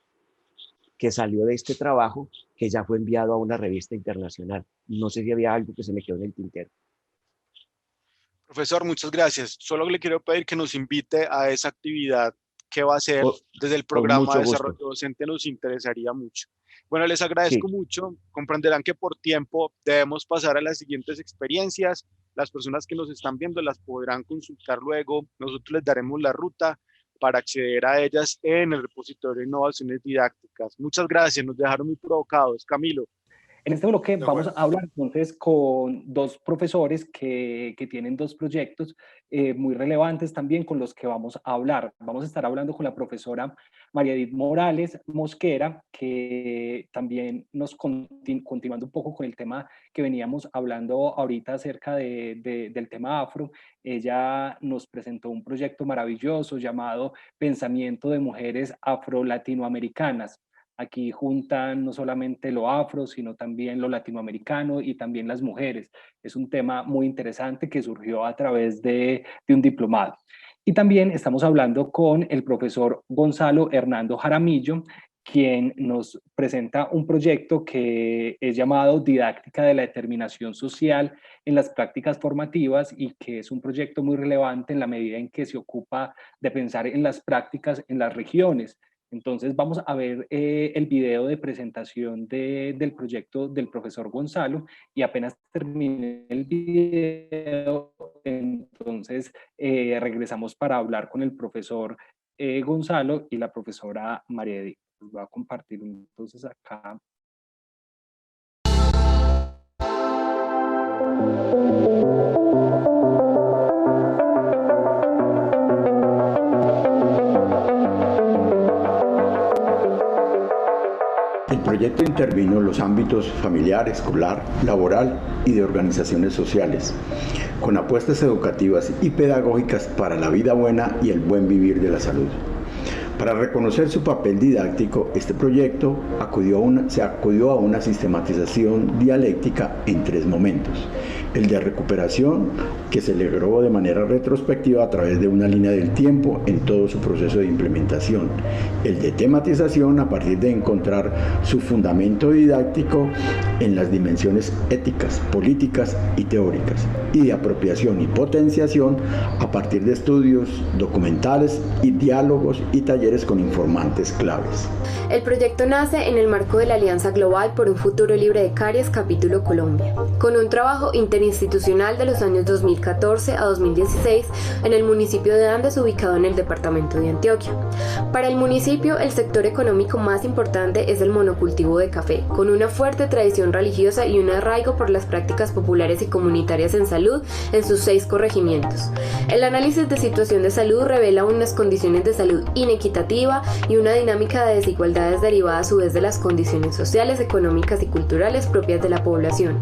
que salió de este trabajo, que ya fue enviado a una revista internacional. No sé si había algo que se me quedó en el tintero.
Profesor, muchas gracias. Solo le quiero pedir que nos invite a esa actividad que va a hacer desde el programa de desarrollo docente, nos interesaría mucho. Bueno, les agradezco mucho. Comprenderán que por tiempo debemos pasar a las siguientes experiencias. Las personas que nos están viendo las podrán consultar luego. Nosotros les daremos la ruta para acceder a ellas en el repositorio de innovaciones didácticas. Muchas gracias, nos dejaron muy provocados. Camilo.
En este bloque vamos a hablar entonces con 2 profesores que tienen 2 proyectos muy relevantes también con los que vamos a hablar. Vamos a estar hablando con la profesora María Edith Morales Mosquera, que también nos continuando un poco con el tema que veníamos hablando ahorita acerca del tema afro. Ella nos presentó un proyecto maravilloso llamado Pensamiento de Mujeres Afro-Latinoamericanas. Aquí juntan no solamente lo afro, sino también lo latinoamericano y también las mujeres. Es un tema muy interesante que surgió a través de un diplomado. Y también estamos hablando con el profesor Gonzalo Hernando Jaramillo, quien nos presenta un proyecto que es llamado Didáctica de la Determinación Social en las Prácticas Formativas, y que es un proyecto muy relevante en la medida en que se ocupa de pensar en las prácticas en las regiones. Entonces vamos a ver el video de presentación del proyecto del profesor Gonzalo, y apenas termine el video, entonces regresamos para hablar con el profesor Gonzalo y la profesora María Edith. Voy a compartir entonces acá.
El proyecto intervino en los ámbitos familiar, escolar, laboral y de organizaciones sociales, con apuestas educativas y pedagógicas para la vida buena y el buen vivir de la salud. Para reconocer su papel didáctico, este proyecto se acudió a una sistematización dialéctica en 3 momentos. El de recuperación, que se logró de manera retrospectiva a través de una línea del tiempo en todo su proceso de implementación. El de tematización, a partir de encontrar su fundamento didáctico en las dimensiones éticas, políticas y teóricas. Y de apropiación y potenciación, a partir de estudios documentales y diálogos y talleres con informantes claves.
El proyecto nace en el marco de la Alianza Global por un Futuro Libre de Caries, capítulo Colombia, con un trabajo interinstitucional de los años 2014 a 2016 en el municipio de Andes, ubicado en el departamento de Antioquia. Para el municipio, el sector económico más importante es el monocultivo de café, con una fuerte tradición religiosa y un arraigo por las prácticas populares y comunitarias en salud en sus 6 corregimientos. El análisis de situación de salud revela unas condiciones de salud inequitativa y una dinámica de desigualdades derivada a su vez de las condiciones sociales, económicas y culturales propias de la población.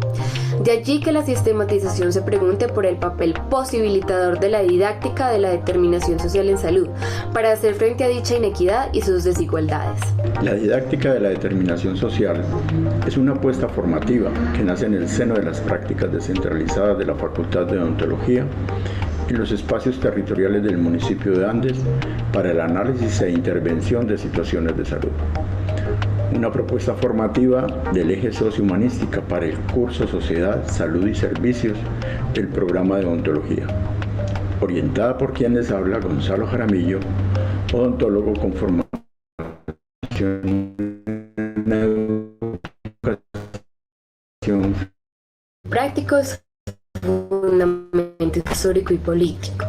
De allí que la sistematización se pregunte por el papel posibilitador de la didáctica de la determinación social en salud para hacer frente a dicha inequidad y sus desigualdades.
La didáctica de la determinación social es una apuesta formativa que nace en el seno de las prácticas descentralizadas de la Facultad de Odontología en los espacios territoriales del municipio de Andes para el análisis e intervención de situaciones de salud. Una propuesta formativa del eje sociohumanística para el curso Sociedad, Salud y Servicios del programa de odontología, orientada por quien les habla, Gonzalo Jaramillo, odontólogo con formación en educación,
prácticos, fundamento histórico y político.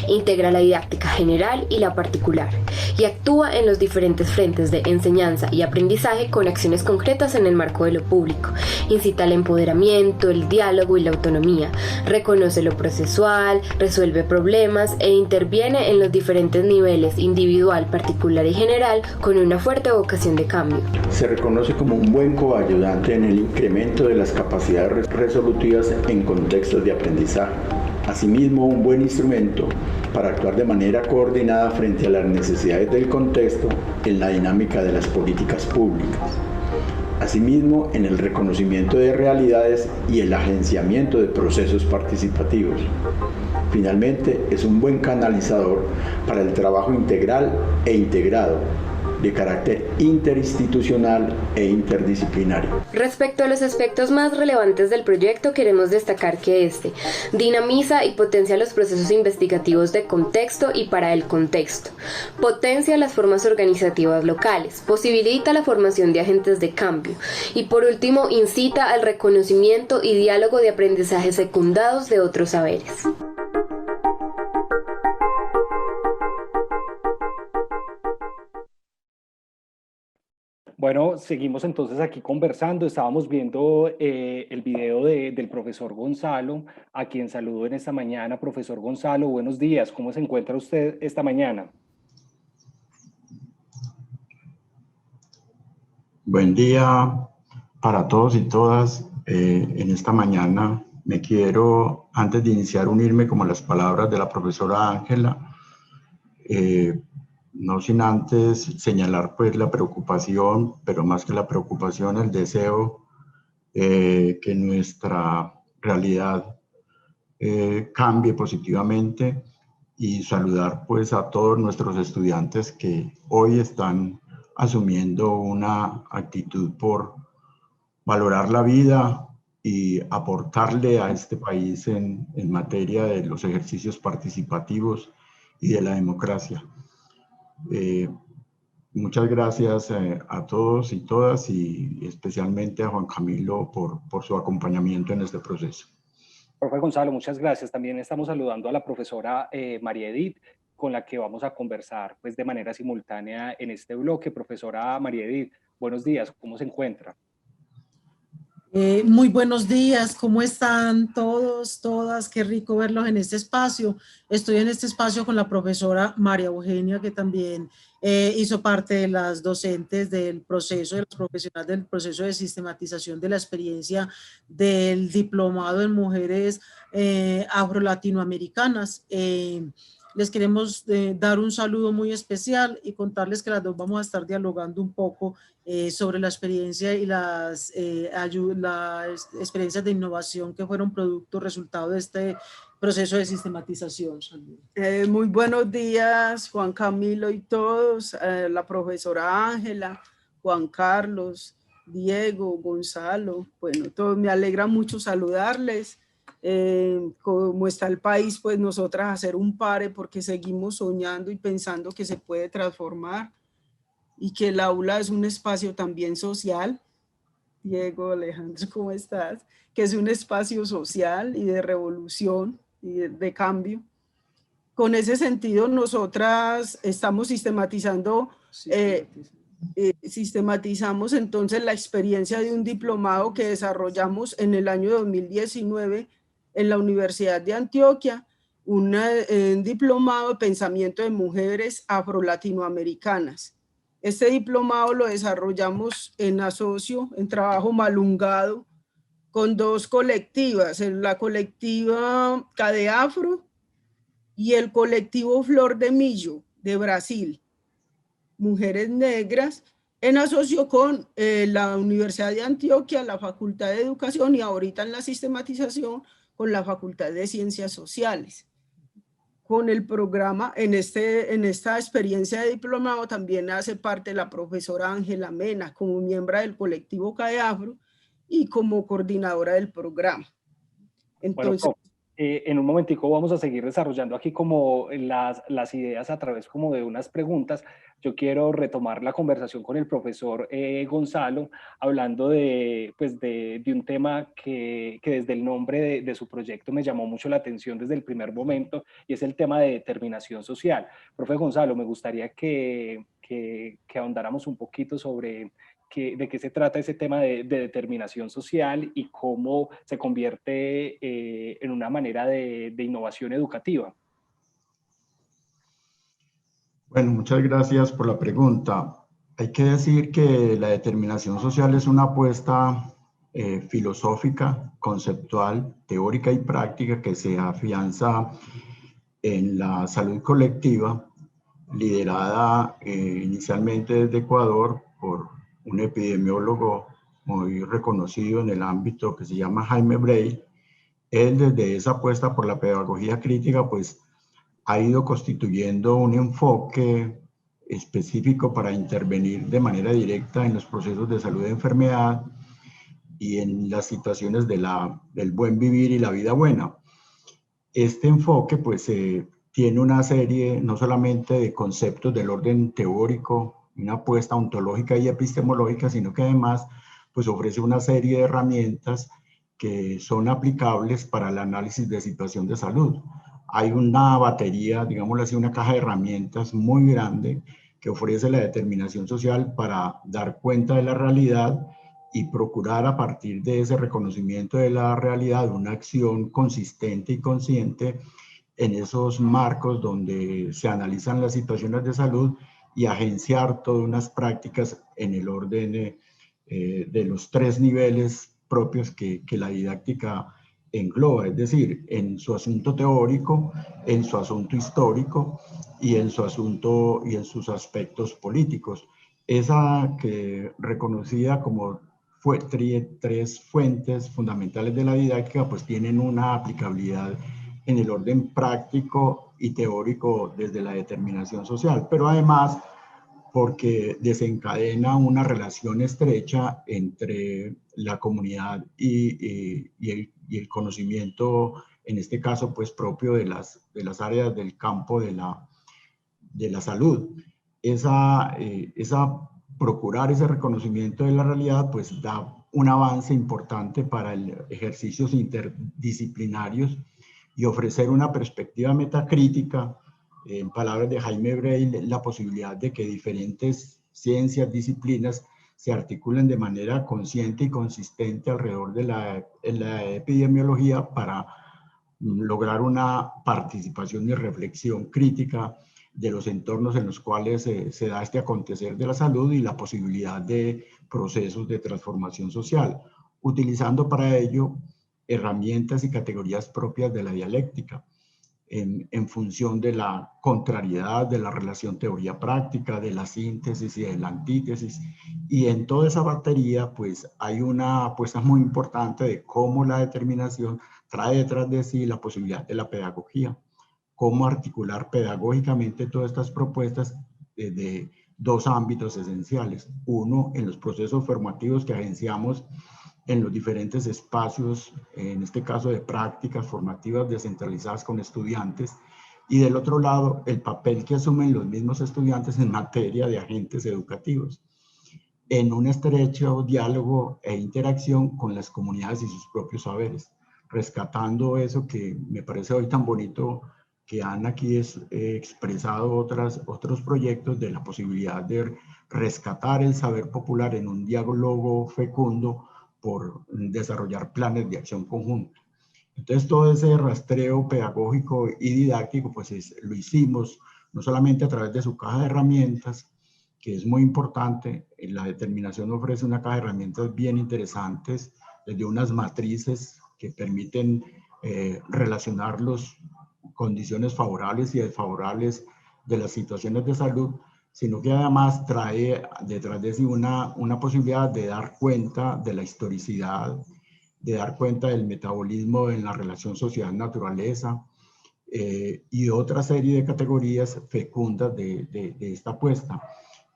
Integra la didáctica general y la particular y actúa en los diferentes frentes de enseñanza y aprendizaje con acciones concretas en el marco de lo público. Incita al empoderamiento, el diálogo y la autonomía. Reconoce lo procesual, resuelve problemas e interviene en los diferentes niveles individual, particular y general con una fuerte vocación de cambio.
Se reconoce como un buen coayudante en el incremento de las capacidades resolutivas en contextos de aprendizaje. Asimismo, un buen instrumento para actuar de manera coordinada frente a las necesidades del contexto en la dinámica de las políticas públicas. Asimismo, en el reconocimiento de realidades y el agenciamiento de procesos participativos. Finalmente, es un buen canalizador para el trabajo integral e integrado de carácter interinstitucional e interdisciplinario.
Respecto a los aspectos más relevantes del proyecto, queremos destacar que este dinamiza y potencia los procesos investigativos de contexto y para el contexto, potencia las formas organizativas locales, posibilita la formación de agentes de cambio y por último incita al reconocimiento y diálogo de aprendizajes secundados de otros saberes.
Bueno, seguimos entonces aquí conversando. Estábamos viendo el video del profesor Gonzalo, a quien saludo en esta mañana. Profesor Gonzalo, buenos días. ¿Cómo se encuentra usted esta mañana?
Buen día para todos y todas. En esta mañana me quiero, antes de iniciar, unirme como a las palabras de la profesora Ángela, no sin antes señalar pues la preocupación, pero más que la preocupación, el deseo que nuestra realidad cambie positivamente y saludar pues a todos nuestros estudiantes que hoy están asumiendo una actitud por valorar la vida y aportarle a este país en materia de los ejercicios participativos y de la democracia. Muchas gracias a todos y todas y especialmente a Juan Camilo por su acompañamiento en este proceso.
Profe Gonzalo, muchas gracias. También estamos saludando a la profesora María Edith, con la que vamos a conversar pues, de manera simultánea en este bloque. Profesora María Edith, buenos días, ¿cómo se encuentra?
Muy buenos días, ¿cómo están todos, todas? Qué rico verlos en este espacio. Estoy en este espacio con la profesora María Eugenia, que también hizo parte de las docentes del proceso, de los profesionales del proceso de sistematización de la experiencia del diplomado en mujeres afro-latinoamericanas. les queremos dar un saludo muy especial y contarles que las dos vamos a estar dialogando un poco sobre la experiencia y las experiencias de innovación que fueron producto, resultado de este proceso de sistematización.
Muy buenos días, Juan Camilo y todos, la profesora Ángela, Juan Carlos, Diego, Gonzalo, bueno, todos, me alegra mucho saludarles. Como está el país, pues nosotras hacer un pare porque seguimos soñando y pensando que se puede transformar y que el aula es un espacio también social. Diego, Alejandro, ¿cómo estás? Que es un espacio social y de revolución y de cambio. Con ese sentido, nosotras estamos sistematizamos entonces la experiencia de un diplomado que desarrollamos en el año 2019 en la Universidad de Antioquia, un diplomado de pensamiento de mujeres afro-latinoamericanas. Este diplomado lo desarrollamos en asocio, en trabajo malungado, con dos colectivas, la colectiva CADEAFRO y el colectivo Flor de Millo de Brasil, mujeres negras, en asocio con la Universidad de Antioquia, la Facultad de Educación y ahorita en la sistematización con la Facultad de Ciencias Sociales. Con el programa, en esta experiencia de diplomado también hace parte la profesora Ángela Mena como miembro del colectivo CADEAFRO y como coordinadora del programa. Entonces,
bueno, en un momentico vamos a seguir desarrollando aquí como las ideas a través como de unas preguntas. Yo quiero retomar la conversación con el profesor Gonzalo, hablando de un tema que desde el nombre de su proyecto me llamó mucho la atención desde el primer momento, y es el tema de determinación social. Profe Gonzalo, me gustaría que ahondáramos un poquito sobre de qué se trata ese tema de determinación social y cómo se convierte en una manera de innovación educativa.
Bueno, muchas gracias por la pregunta. Hay que decir que la determinación social es una apuesta filosófica, conceptual, teórica y práctica que se afianza en la salud colectiva, liderada inicialmente desde Ecuador por un epidemiólogo muy reconocido en el ámbito que se llama Jaime Breil. Él, desde esa apuesta por la pedagogía crítica, pues ha ido constituyendo un enfoque específico para intervenir de manera directa en los procesos de salud y enfermedad y en las situaciones del buen vivir y la vida buena. Este enfoque pues tiene una serie no solamente de conceptos del orden teórico, una apuesta ontológica y epistemológica, sino que además pues ofrece una serie de herramientas que son aplicables para el análisis de situación de salud. Hay una batería, digámoslo así, una caja de herramientas muy grande que ofrece la determinación social para dar cuenta de la realidad y procurar a partir de ese reconocimiento de la realidad una acción consistente y consciente en esos marcos donde se analizan las situaciones de salud y agenciar todas unas prácticas en el orden de los tres niveles propios que la didáctica engloba, es decir, en su asunto teórico, en su asunto histórico y en su asunto y en sus aspectos políticos. Esa que reconocida como tres fuentes fundamentales de la didáctica, pues tienen una aplicabilidad en el orden práctico y teórico desde la determinación social, pero además porque desencadena una relación estrecha entre la comunidad y el conocimiento, en este caso pues propio de las áreas del campo de la salud. Procurar ese reconocimiento de la realidad pues da un avance importante para el ejercicios interdisciplinarios y ofrecer una perspectiva metacrítica, en palabras de Jaime Breil, la posibilidad de que diferentes ciencias, disciplinas se articulen de manera consciente y consistente alrededor de la epidemiología para lograr una participación y reflexión crítica de los entornos en los cuales se da este acontecer de la salud y la posibilidad de procesos de transformación social, utilizando para ello herramientas y categorías propias de la dialéctica. en función de la contrariedad de la relación teoría-práctica, de la síntesis y de la antítesis. Y en toda esa batería, pues hay una apuesta muy importante de cómo la determinación trae detrás de sí la posibilidad de la pedagogía, cómo articular pedagógicamente todas estas propuestas de dos ámbitos esenciales. Uno, en los procesos formativos que agenciamos en los diferentes espacios, en este caso de prácticas formativas descentralizadas con estudiantes, y del otro lado, el papel que asumen los mismos estudiantes en materia de agentes educativos, en un estrecho diálogo e interacción con las comunidades y sus propios saberes, rescatando eso que me parece hoy tan bonito que han aquí expresado otros proyectos de la posibilidad de rescatar el saber popular en un diálogo fecundo por desarrollar planes de acción conjunta. Entonces todo ese rastreo pedagógico y didáctico pues lo hicimos no solamente a través de su caja de herramientas, que es muy importante. La determinación ofrece una caja de herramientas bien interesantes, desde unas matrices que permiten relacionar las condiciones favorables y desfavorables de las situaciones de salud, sino que además trae detrás de sí una posibilidad de dar cuenta de la historicidad, de dar cuenta del metabolismo en la relación sociedad-naturaleza y otra serie de categorías fecundas de esta apuesta,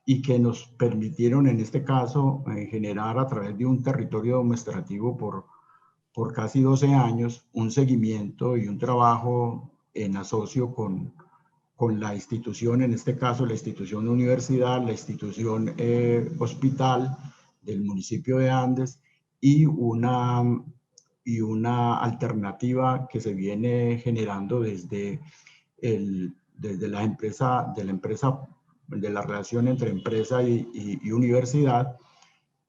y que nos permitieron en este caso generar a través de un territorio demostrativo por casi 12 años un seguimiento y un trabajo en asocio con la institución, en este caso la institución universidad, la institución hospital del municipio de Andes, y una alternativa que se viene generando desde la relación entre empresa y universidad,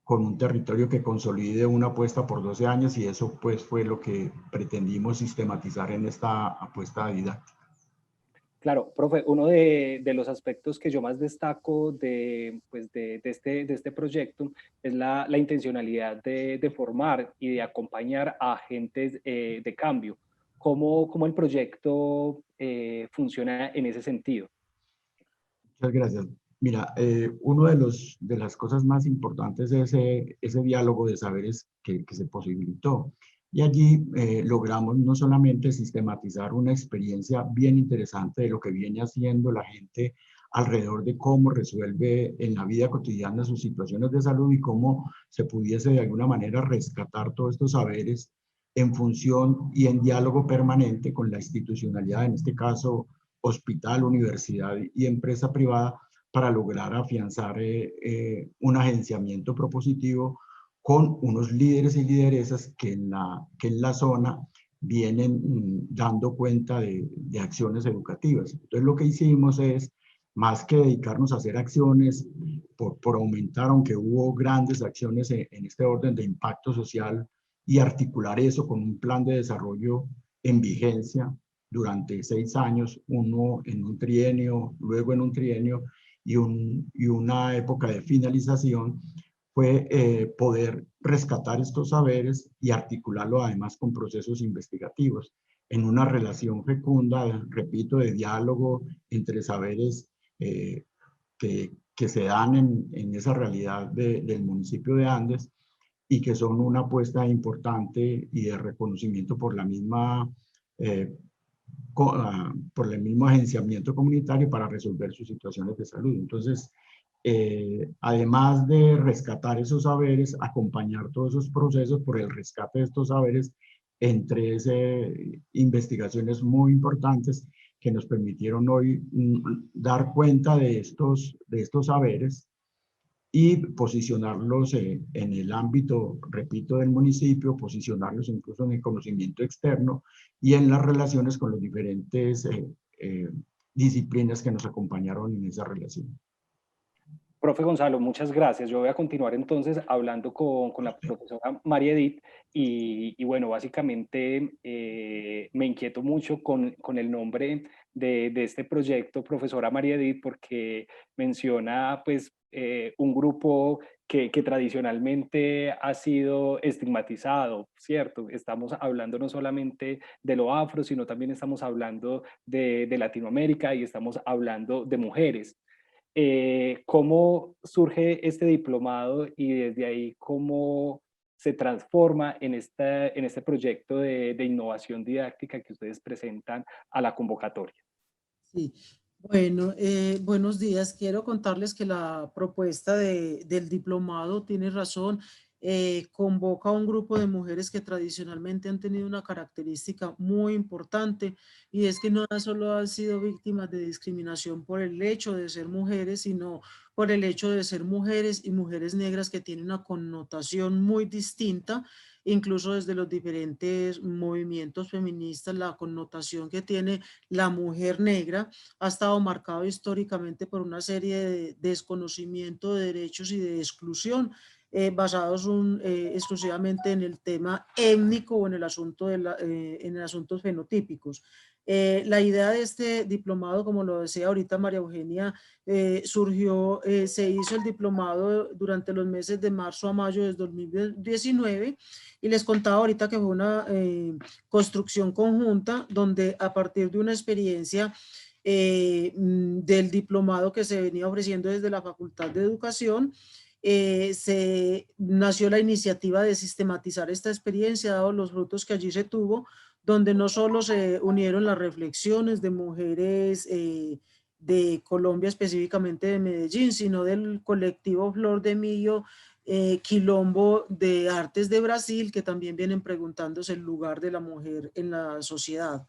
con un territorio que consolide una apuesta por 12 años, y eso pues fue lo que pretendimos sistematizar en esta apuesta didáctica.
Claro, profe, uno de los aspectos que yo más destaco de este proyecto es la intencionalidad de formar y de acompañar a agentes de cambio. ¿Cómo el proyecto funciona en ese sentido?
Muchas gracias. Mira, uno de las cosas más importantes es ese diálogo de saberes que se posibilitó. Y allí logramos no solamente sistematizar una experiencia bien interesante de lo que viene haciendo la gente alrededor de cómo resuelve en la vida cotidiana sus situaciones de salud y cómo se pudiese de alguna manera rescatar todos estos saberes en función y en diálogo permanente con la institucionalidad, en este caso hospital, universidad y empresa privada, para lograr afianzar un agenciamiento propositivo con unos líderes y lideresas que en la zona vienen dando cuenta de acciones educativas. Entonces lo que hicimos es, más que dedicarnos a hacer acciones por aumentar, aunque hubo grandes acciones en este orden de impacto social, y articular eso con un plan de desarrollo en vigencia durante 6 años, uno en un trienio, luego en un trienio y una época de finalización, fue poder rescatar estos saberes y articularlo además con procesos investigativos en una relación fecunda, repito, de diálogo entre saberes que se dan en esa realidad del municipio de Andes, y que son una apuesta importante y de reconocimiento por la misma por el mismo agenciamiento comunitario para resolver sus situaciones de salud. Entonces, además de rescatar esos saberes, acompañar todos esos procesos por el rescate de estos saberes entre investigaciones muy importantes que nos permitieron hoy dar cuenta de estos saberes y posicionarlos en el ámbito, repito, del municipio, posicionarlos incluso en el conocimiento externo y en las relaciones con las diferentes disciplinas que nos acompañaron en esa relación.
Profe Gonzalo, muchas gracias. Yo voy a continuar entonces hablando con la profesora María Edith y bueno, básicamente me inquieto mucho con el nombre de este proyecto, profesora María Edith, porque menciona pues un grupo que tradicionalmente ha sido estigmatizado, ¿cierto? Estamos hablando no solamente de lo afro, sino también estamos hablando de Latinoamérica y estamos hablando de mujeres. ¿Cómo surge este diplomado y desde ahí cómo se transforma en este proyecto de innovación didáctica que ustedes presentan a la convocatoria?
Sí, bueno, buenos días. Quiero contarles que la propuesta del diplomado, tiene razón, convoca a un grupo de mujeres que tradicionalmente han tenido una característica muy importante, y es que no solo han sido víctimas de discriminación por el hecho de ser mujeres, sino por el hecho de ser mujeres y mujeres negras, que tienen una connotación muy distinta. Incluso desde los diferentes movimientos feministas, la connotación que tiene la mujer negra ha estado marcado históricamente por una serie de desconocimiento de derechos y de exclusión, basados exclusivamente en el tema étnico o en el asunto en asuntos fenotípicos. La idea de este diplomado, como lo decía ahorita María Eugenia, surgió, se hizo el diplomado durante los meses de marzo a mayo de 2019, y les contaba ahorita que fue una construcción conjunta donde, a partir de una experiencia del diplomado que se venía ofreciendo desde la Facultad de Educación, se nació la iniciativa de sistematizar esta experiencia, dado los frutos que allí se tuvo, donde no solo se unieron las reflexiones de mujeres de Colombia, específicamente de Medellín, sino del colectivo Flor de Millo, Quilombo de Artes de Brasil, que también vienen preguntándose el lugar de la mujer en la sociedad.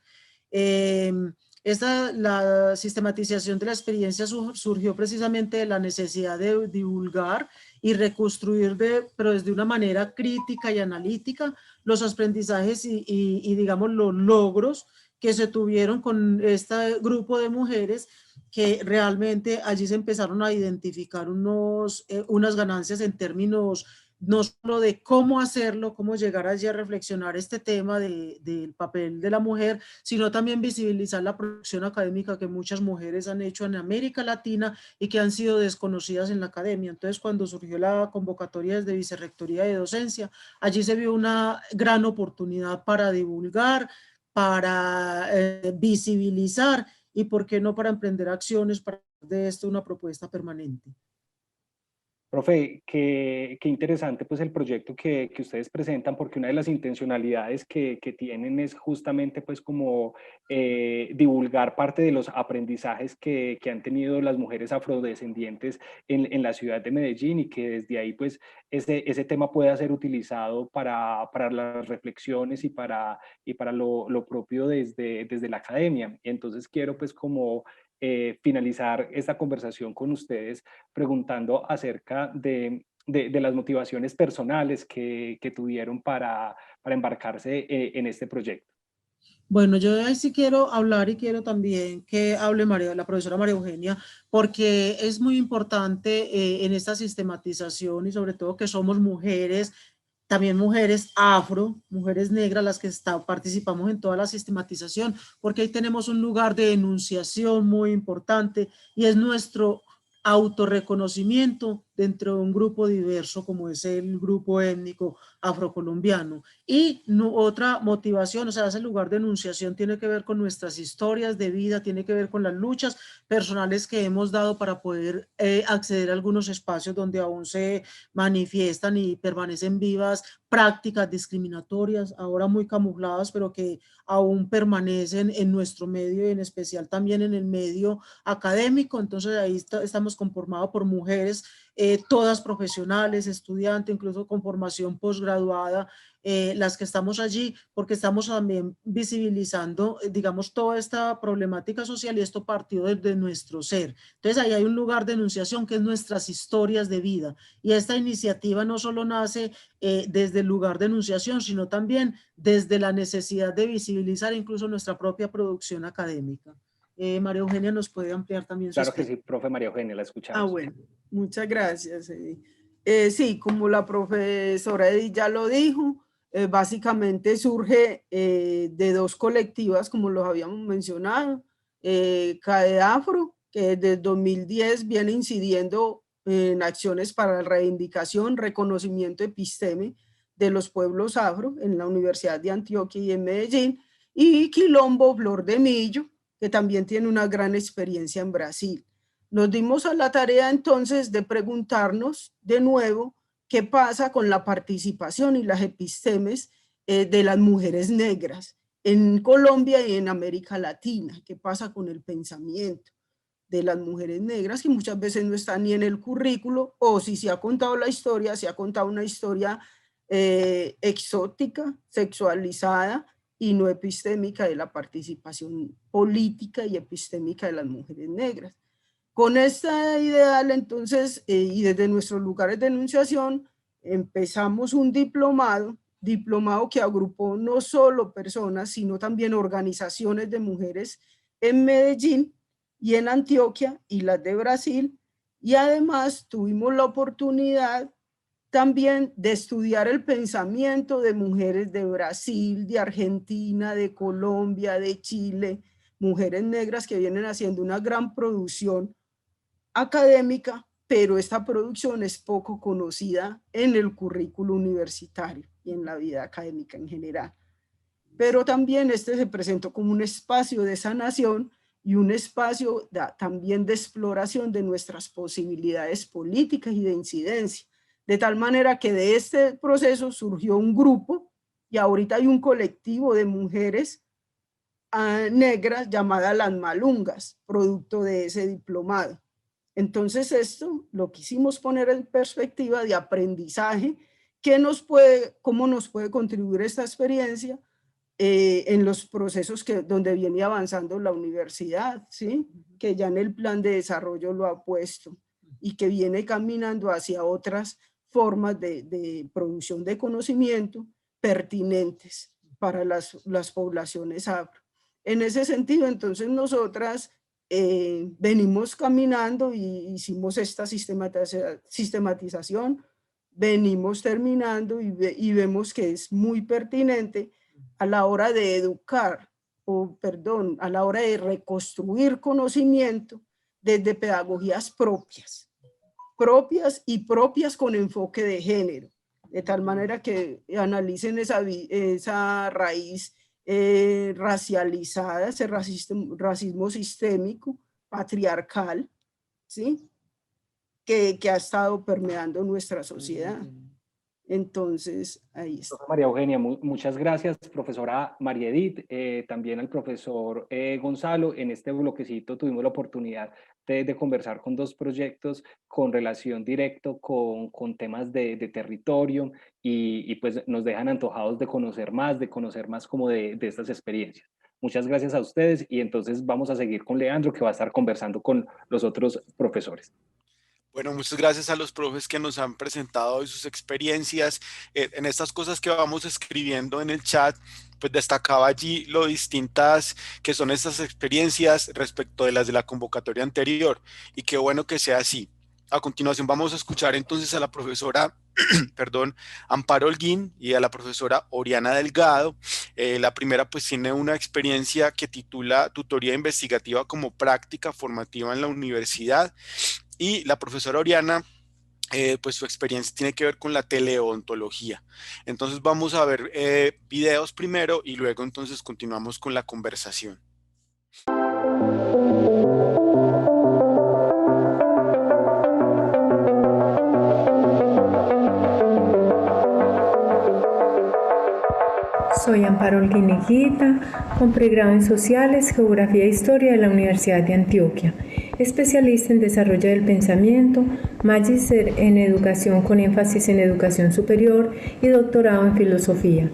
La sistematización de la experiencia surgió precisamente de la necesidad de divulgar y reconstruir, pero desde una manera crítica y analítica, los aprendizajes y digamos los logros que se tuvieron con este grupo de mujeres, que realmente allí se empezaron a identificar unas ganancias en términos no solo de cómo hacerlo, cómo llegar allí a reflexionar este tema del papel de la mujer, sino también visibilizar la producción académica que muchas mujeres han hecho en América Latina y que han sido desconocidas en la academia. Entonces, cuando surgió la convocatoria desde Vicerrectoría de Docencia, allí se vio una gran oportunidad para divulgar, para visibilizar y, ¿por qué no?, para emprender acciones para hacer de esto una propuesta permanente.
Profe, qué interesante pues el proyecto que ustedes presentan, porque una de las intencionalidades que tienen es justamente pues como divulgar parte de los aprendizajes que han tenido las mujeres afrodescendientes en la ciudad de Medellín, y que desde ahí pues ese tema pueda ser utilizado para las reflexiones y para lo propio desde la academia. Entonces quiero pues como finalizar esta conversación con ustedes preguntando acerca de las motivaciones personales que tuvieron para embarcarse en este proyecto.
Bueno, yo ahí sí quiero hablar, y quiero también que hable la profesora María Eugenia, porque es muy importante en esta sistematización, y sobre todo que somos mujeres, también mujeres afro, mujeres negras, las que participamos en toda la sistematización, porque ahí tenemos un lugar de enunciación muy importante, y es nuestro autorreconocimiento dentro de un grupo diverso como es el grupo étnico afrocolombiano. Y otra motivación, o sea, ese lugar de enunciación tiene que ver con nuestras historias de vida, tiene que ver con las luchas personales que hemos dado para poder acceder a algunos espacios donde aún se manifiestan y permanecen vivas prácticas discriminatorias, ahora muy camufladas, pero que aún permanecen en nuestro medio, y en especial también en el medio académico. Entonces ahí estamos conformados por mujeres, todas profesionales, estudiantes, incluso con formación posgraduada, las que estamos allí, porque estamos también visibilizando, digamos, toda esta problemática social, y esto partió desde nuestro ser. Entonces ahí hay un lugar de enunciación que es nuestras historias de vida, y esta iniciativa no solo nace desde el lugar de enunciación, sino también desde la necesidad de visibilizar incluso nuestra propia producción académica. María Eugenia nos puede ampliar también su
Claro que sí, profe María Eugenia, la escuchamos.
Bueno, muchas gracias. Sí, como la profesora Edith ya lo dijo, básicamente surge de dos colectivas, como los habíamos mencionado, CADEAFRO, que desde 2010 viene incidiendo en acciones para la reivindicación, reconocimiento episteme de los pueblos afro en la Universidad de Antioquia y en Medellín, y Quilombo Flor de Millo, que también tiene una gran experiencia en Brasil. Nos dimos a la tarea entonces de preguntarnos de nuevo qué pasa con la participación y las epistemes de las mujeres negras en Colombia y en América Latina. ¿Qué pasa con el pensamiento de las mujeres negras, que muchas veces no están ni en el currículo, o si se ha contado la historia, se ha contado una historia exótica, sexualizada y no epistémica de la participación política y epistémica de las mujeres negras? Con esta ideal, entonces, y desde nuestros lugares de enunciación, empezamos un diplomado que agrupó no solo personas, sino también organizaciones de mujeres en Medellín y en Antioquia y las de Brasil, y además tuvimos la oportunidad también de estudiar el pensamiento de mujeres de Brasil, de Argentina, de Colombia, de Chile, mujeres negras que vienen haciendo una gran producción académica, pero esta producción es poco conocida en el currículo universitario y en la vida académica en general. Pero también este se presentó como un espacio de sanación y un espacio también de exploración de nuestras posibilidades políticas y de incidencia. De tal manera que de este proceso surgió un grupo y ahorita hay un colectivo de mujeres negras llamada Las Malungas, producto de ese diplomado. Entonces esto lo quisimos poner en perspectiva de aprendizaje, cómo nos puede contribuir esta experiencia en los procesos donde viene avanzando la universidad, ¿sí? Que ya en el plan de desarrollo lo ha puesto y que viene caminando hacia otras formas de producción de conocimiento pertinentes para las poblaciones afro. En ese sentido, entonces nosotras venimos caminando y hicimos esta sistematización, venimos terminando y vemos que es muy pertinente a la hora de educar, a la hora de reconstruir conocimiento desde pedagogías propias con enfoque de género, de tal manera que analicen esa raíz racializada, ese racismo sistémico, patriarcal, ¿sí? que ha estado permeando nuestra sociedad. Entonces, ahí está.
María Eugenia, muchas gracias, profesora María Edith, también al profesor Gonzalo. En este bloquecito tuvimos la oportunidad de conversar con dos proyectos con relación directa con temas de territorio y pues nos dejan antojados de conocer más como de estas experiencias. Muchas gracias a ustedes y entonces vamos a seguir con Leandro, que va a estar conversando con los otros profesores.
Bueno, muchas gracias a los profes que nos han presentado hoy sus experiencias. En estas cosas que vamos escribiendo en el chat, pues destacaba allí lo distintas que son estas experiencias respecto de las de la convocatoria anterior, y qué bueno que sea así. A continuación vamos a escuchar entonces a la profesora Amparo Holguín y a la profesora Oriana Delgado. La primera pues tiene una experiencia que titula Tutoría Investigativa como Práctica Formativa en la Universidad, y la profesora Oriana pues su experiencia tiene que ver con la teleodontología. Entonces vamos a ver videos primero y luego entonces continuamos con la conversación.
Soy Amparo Holguín Higuita, con pregrado en Sociales, Geografía e Historia de la Universidad de Antioquia, especialista en Desarrollo del Pensamiento, magíster en Educación con énfasis en Educación Superior y doctorado en Filosofía,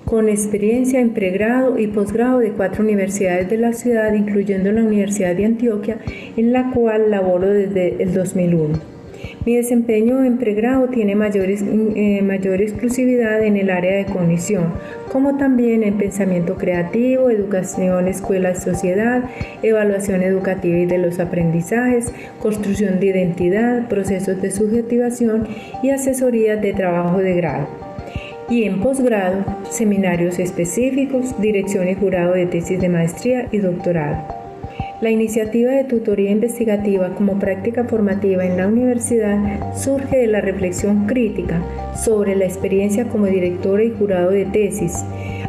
con experiencia en pregrado y posgrado de 4 universidades de la ciudad, incluyendo la Universidad de Antioquia, en la cual laboro desde el 2001. Mi desempeño en pregrado tiene mayor exclusividad en el área de cognición, como también en pensamiento creativo, educación, escuela y sociedad, evaluación educativa y de los aprendizajes, construcción de identidad, procesos de subjetivación y asesorías de trabajo de grado. Y en posgrado, seminarios específicos, dirección y jurado de tesis de maestría y doctorado. La iniciativa de tutoría investigativa como práctica formativa en la universidad surge de la reflexión crítica sobre la experiencia como directora y jurado de tesis.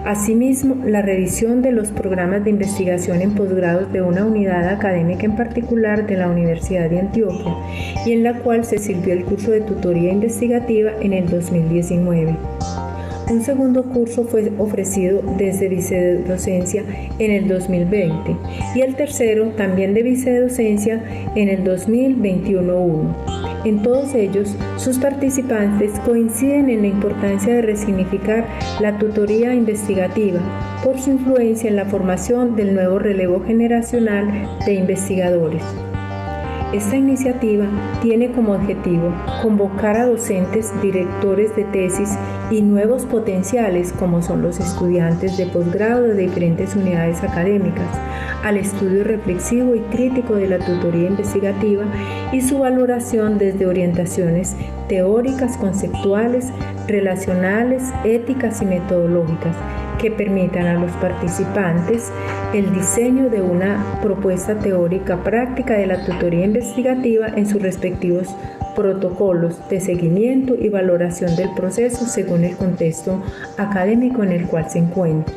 Asimismo, la revisión de los programas de investigación en posgrados de una unidad académica en particular de la Universidad de Antioquia, y en la cual se sirvió el curso de tutoría investigativa en el 2019. Un segundo curso fue ofrecido desde vicedocencia en el 2020 y el tercero también de vicedocencia en el 2021-1. En todos ellos, sus participantes coinciden en la importancia de resignificar la tutoría investigativa por su influencia en la formación del nuevo relevo generacional de investigadores. Esta iniciativa tiene como objetivo convocar a docentes, directores de tesis y nuevos potenciales, como son los estudiantes de posgrado de diferentes unidades académicas, al estudio reflexivo y crítico de la tutoría investigativa y su valoración desde orientaciones teóricas, conceptuales, relacionales, éticas y metodológicas, que permitan a los participantes el diseño de una propuesta teórica práctica de la tutoría investigativa en sus respectivos protocolos de seguimiento y valoración del proceso según el contexto académico en el cual se encuentra.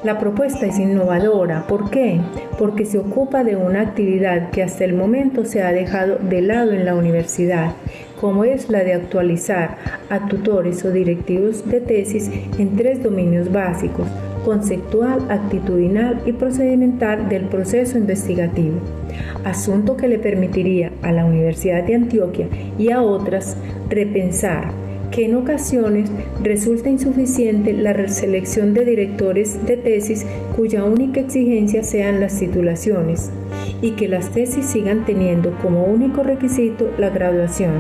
La propuesta es innovadora. ¿Por qué? Porque se ocupa de una actividad que hasta el momento se ha dejado de lado en la universidad, como es la de actualizar a tutores o directivos de tesis en 3 dominios básicos: conceptual, actitudinal y procedimental del proceso investigativo, asunto que le permitiría a la Universidad de Antioquia y a otras repensar que en ocasiones resulta insuficiente la selección de directores de tesis cuya única exigencia sean las titulaciones y que las tesis sigan teniendo como único requisito la graduación.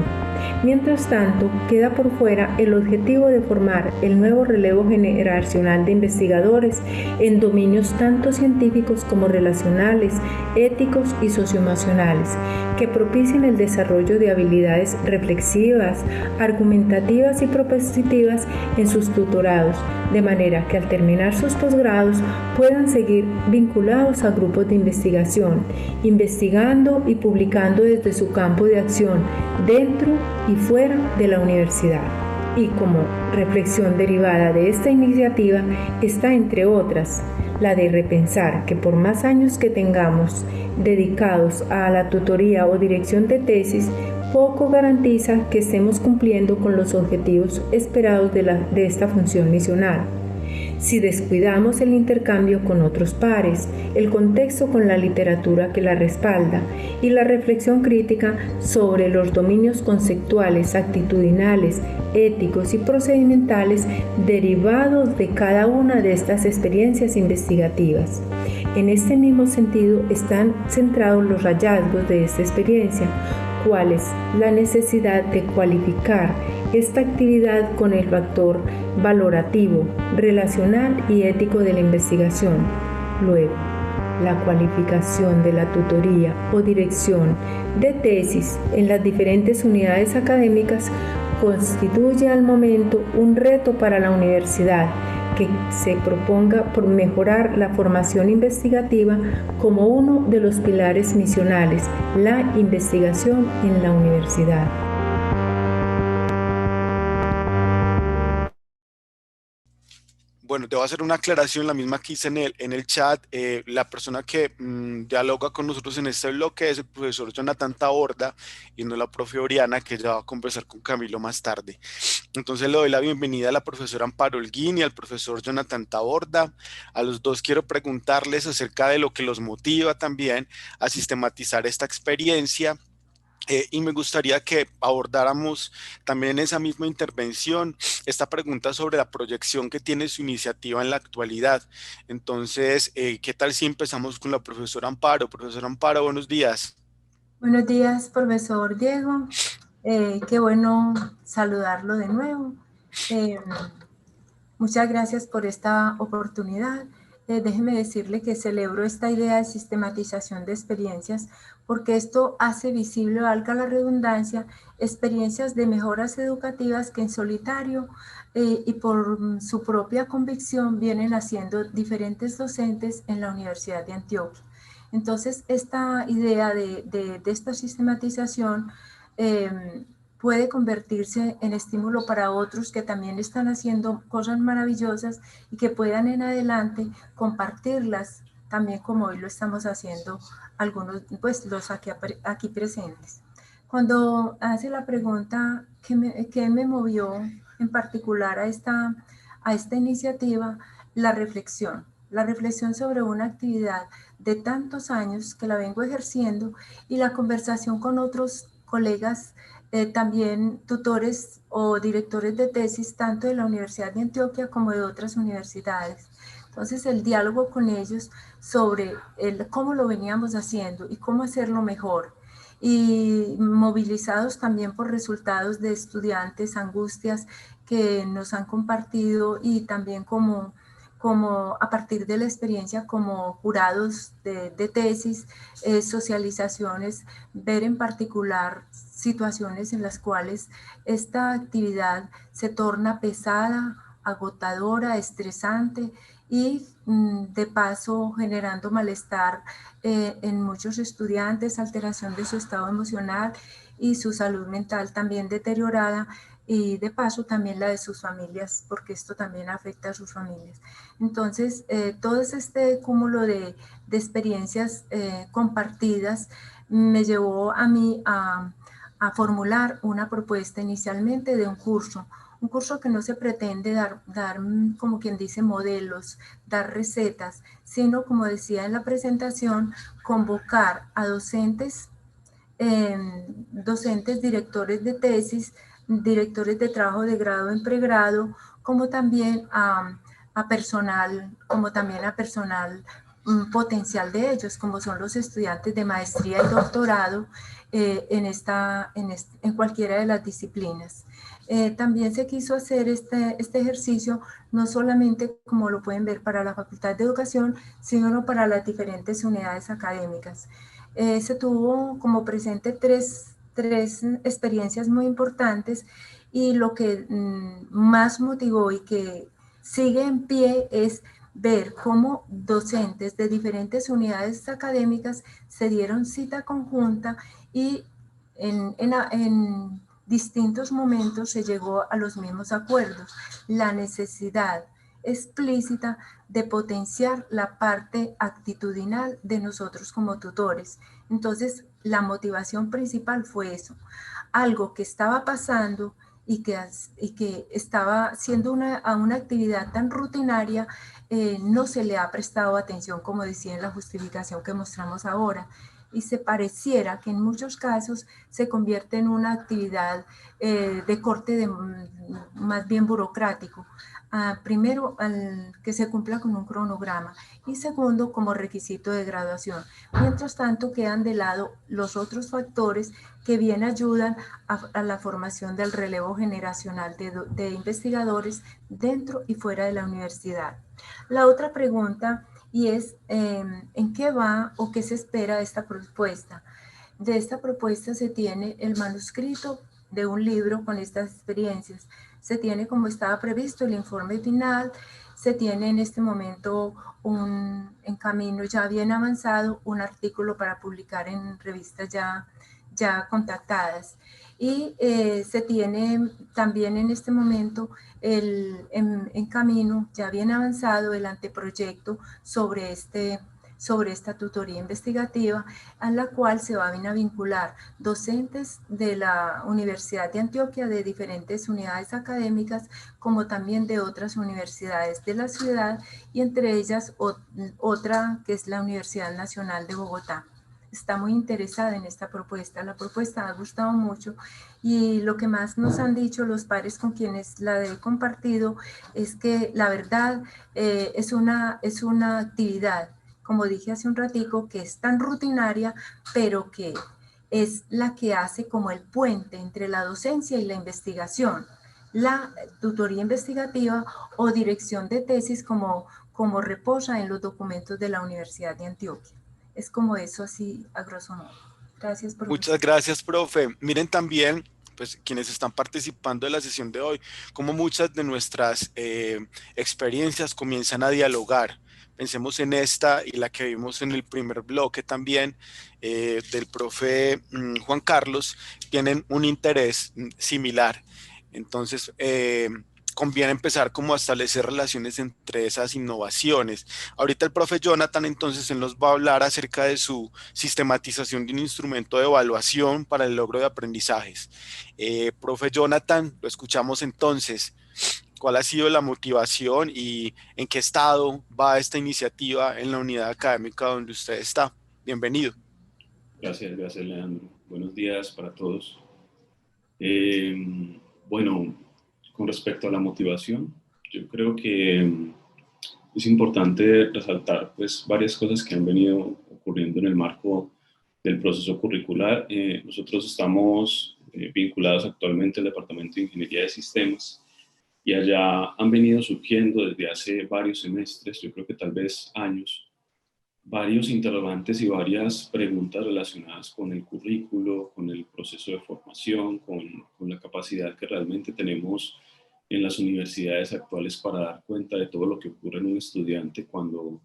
Mientras tanto, queda por fuera el objetivo de formar el nuevo relevo generacional de investigadores en dominios tanto científicos como relacionales, éticos y socioemocionales, que propicien el desarrollo de habilidades reflexivas, argumentativas y propositivas en sus tutorados, de manera que al terminar sus posgrados puedan seguir vinculados a grupos de investigación, investigando y publicando desde su campo de acción, dentro y fuera de la universidad. Y como reflexión derivada de esta iniciativa está, entre otras, la de repensar que por más años que tengamos dedicados a la tutoría o dirección de tesis, poco garantiza que estemos cumpliendo con los objetivos esperados de esta función misional. Si descuidamos el intercambio con otros pares, el contexto con la literatura que la respalda y la reflexión crítica sobre los dominios conceptuales, actitudinales, éticos y procedimentales derivados de cada una de estas experiencias investigativas. En este mismo sentido están centrados los hallazgos de esta experiencia, cuál es la necesidad de cualificar esta actividad con el factor valorativo, relacional y ético de la investigación. Luego, la cualificación de la tutoría o dirección de tesis en las diferentes unidades académicas constituye al momento un reto para la universidad que se proponga por mejorar la formación investigativa como uno de los pilares misionales, la investigación en la universidad.
Bueno, te voy a hacer una aclaración, la misma que hice en el chat. La persona que dialoga con nosotros en este bloque es el profesor Jonathan Taborda y no la profe Oriana, que ya va a conversar con Camilo más tarde. Entonces le doy la bienvenida a la profesora Amparo Holguín y al profesor Jonathan Taborda. A los dos quiero preguntarles acerca de lo que los motiva también a sistematizar esta experiencia. Y me gustaría que abordáramos también en esa misma intervención esta pregunta sobre la proyección que tiene su iniciativa en la actualidad. Entonces, ¿qué tal si empezamos con la profesora Amparo? Profesora Amparo, buenos días.
Buenos días, profesor Diego.
Qué bueno saludarlo de nuevo. Muchas gracias por esta oportunidad. Déjeme decirle que celebro esta idea de sistematización de experiencias porque esto hace visible, valga la redundancia, experiencias de mejoras educativas que en solitario y por su propia convicción vienen haciendo diferentes docentes en la Universidad de Antioquia. Entonces, esta idea de esta sistematización puede convertirse en estímulo para otros que también están haciendo cosas maravillosas y que puedan en adelante compartirlas también como hoy lo estamos haciendo algunos, pues los aquí presentes. Cuando hace la pregunta ¿qué me movió en particular a esta iniciativa? La reflexión sobre una actividad de tantos años que la vengo ejerciendo y la conversación con otros colegas también tutores o directores de tesis tanto de la Universidad de Antioquia como de otras universidades. Entonces el diálogo con ellos sobre cómo lo veníamos haciendo y cómo hacerlo mejor, y movilizados también por resultados de estudiantes, angustias que nos han compartido, y también como a partir de la experiencia como jurados de tesis, socializaciones, ver en particular situaciones en las cuales esta actividad se torna pesada, agotadora, estresante y de paso generando malestar en muchos estudiantes, alteración de su estado emocional y su salud mental también deteriorada, y de paso también la de sus familias, porque esto también afecta a sus familias. Entonces, todo este cúmulo de experiencias compartidas me llevó a mí a formular una propuesta inicialmente de un curso que no se pretende dar, como quien dice, modelos, dar recetas, sino, como decía en la presentación, convocar a docentes, directores de tesis, directores de trabajo de grado en pregrado, como también a personal potencial de ellos, como son los estudiantes de maestría y doctorado en cualquiera de las disciplinas. También se quiso hacer este ejercicio no solamente, como lo pueden ver, para la Facultad de Educación, sino para las diferentes unidades académicas. Se tuvo como presente tres experiencias muy importantes, y lo que más motivó y que sigue en pie es ver cómo docentes de diferentes unidades académicas se dieron cita conjunta y en distintos momentos se llegó a los mismos acuerdos. La necesidad explícita de potenciar la parte actitudinal de nosotros como tutores. Entonces, la motivación principal fue eso, algo que estaba pasando y que estaba siendo una actividad tan rutinaria, no se le ha prestado atención, como decía en la justificación que mostramos ahora, y se pareciera que en muchos casos se convierte en una actividad de corte más bien burocrático. Primero, que se cumpla con un cronograma, y segundo, como requisito de graduación. Mientras tanto, quedan de lado los otros factores que bien ayudan a la formación del relevo generacional de investigadores dentro y fuera de la universidad. La otra pregunta, y es ¿en qué va o qué se espera de esta propuesta? De esta propuesta se tiene el manuscrito de un libro con estas experiencias. Se tiene, como estaba previsto, el informe final. Se tiene en este momento en camino ya bien avanzado un artículo para publicar en revistas ya contactadas. Y se tiene también en este momento en camino, ya bien avanzado, el anteproyecto sobre esta tutoría investigativa, a la cual se van a vincular docentes de la Universidad de Antioquia, de diferentes unidades académicas, como también de otras universidades de la ciudad, y entre ellas otra que es la Universidad Nacional de Bogotá. Está muy interesada en esta propuesta. La propuesta ha gustado mucho, y lo que más nos han dicho los pares con quienes la he compartido es que la verdad es una actividad, como dije hace un ratico, que es tan rutinaria, pero que
es la que hace como el puente entre la docencia y la investigación, la tutoría investigativa o dirección de tesis como reposa en los documentos de la Universidad de Antioquia. Es como eso así a grosso modo. Gracias, profesor.
Muchas gracias, profe. Miren también, pues, quienes están participando de la sesión de hoy, cómo muchas de nuestras experiencias comienzan a dialogar. Pensemos en esta y la que vimos en el primer bloque también del profe Juan Carlos, tienen un interés similar. Entonces, conviene empezar como a establecer relaciones entre esas innovaciones. Ahorita el profe Jonathan entonces él nos va a hablar acerca de su sistematización de un instrumento de evaluación para el logro de aprendizajes. Profe Jonathan, lo escuchamos entonces. ¿Cuál ha sido la motivación y en qué estado va esta iniciativa en la unidad académica donde usted está? Bienvenido.
Gracias Leandro. Buenos días para todos. Bueno, con respecto a la motivación, yo creo que es importante resaltar pues, varias cosas que han venido ocurriendo en el marco del proceso curricular. Nosotros estamos vinculados actualmente al Departamento de Ingeniería de Sistemas y allá han venido surgiendo desde hace varios semestres, yo creo que tal vez años, varios interrogantes y varias preguntas relacionadas con el currículo, con el proceso de formación, con la capacidad que realmente tenemos en las universidades actuales para dar cuenta de todo lo que ocurre en un estudiante cuando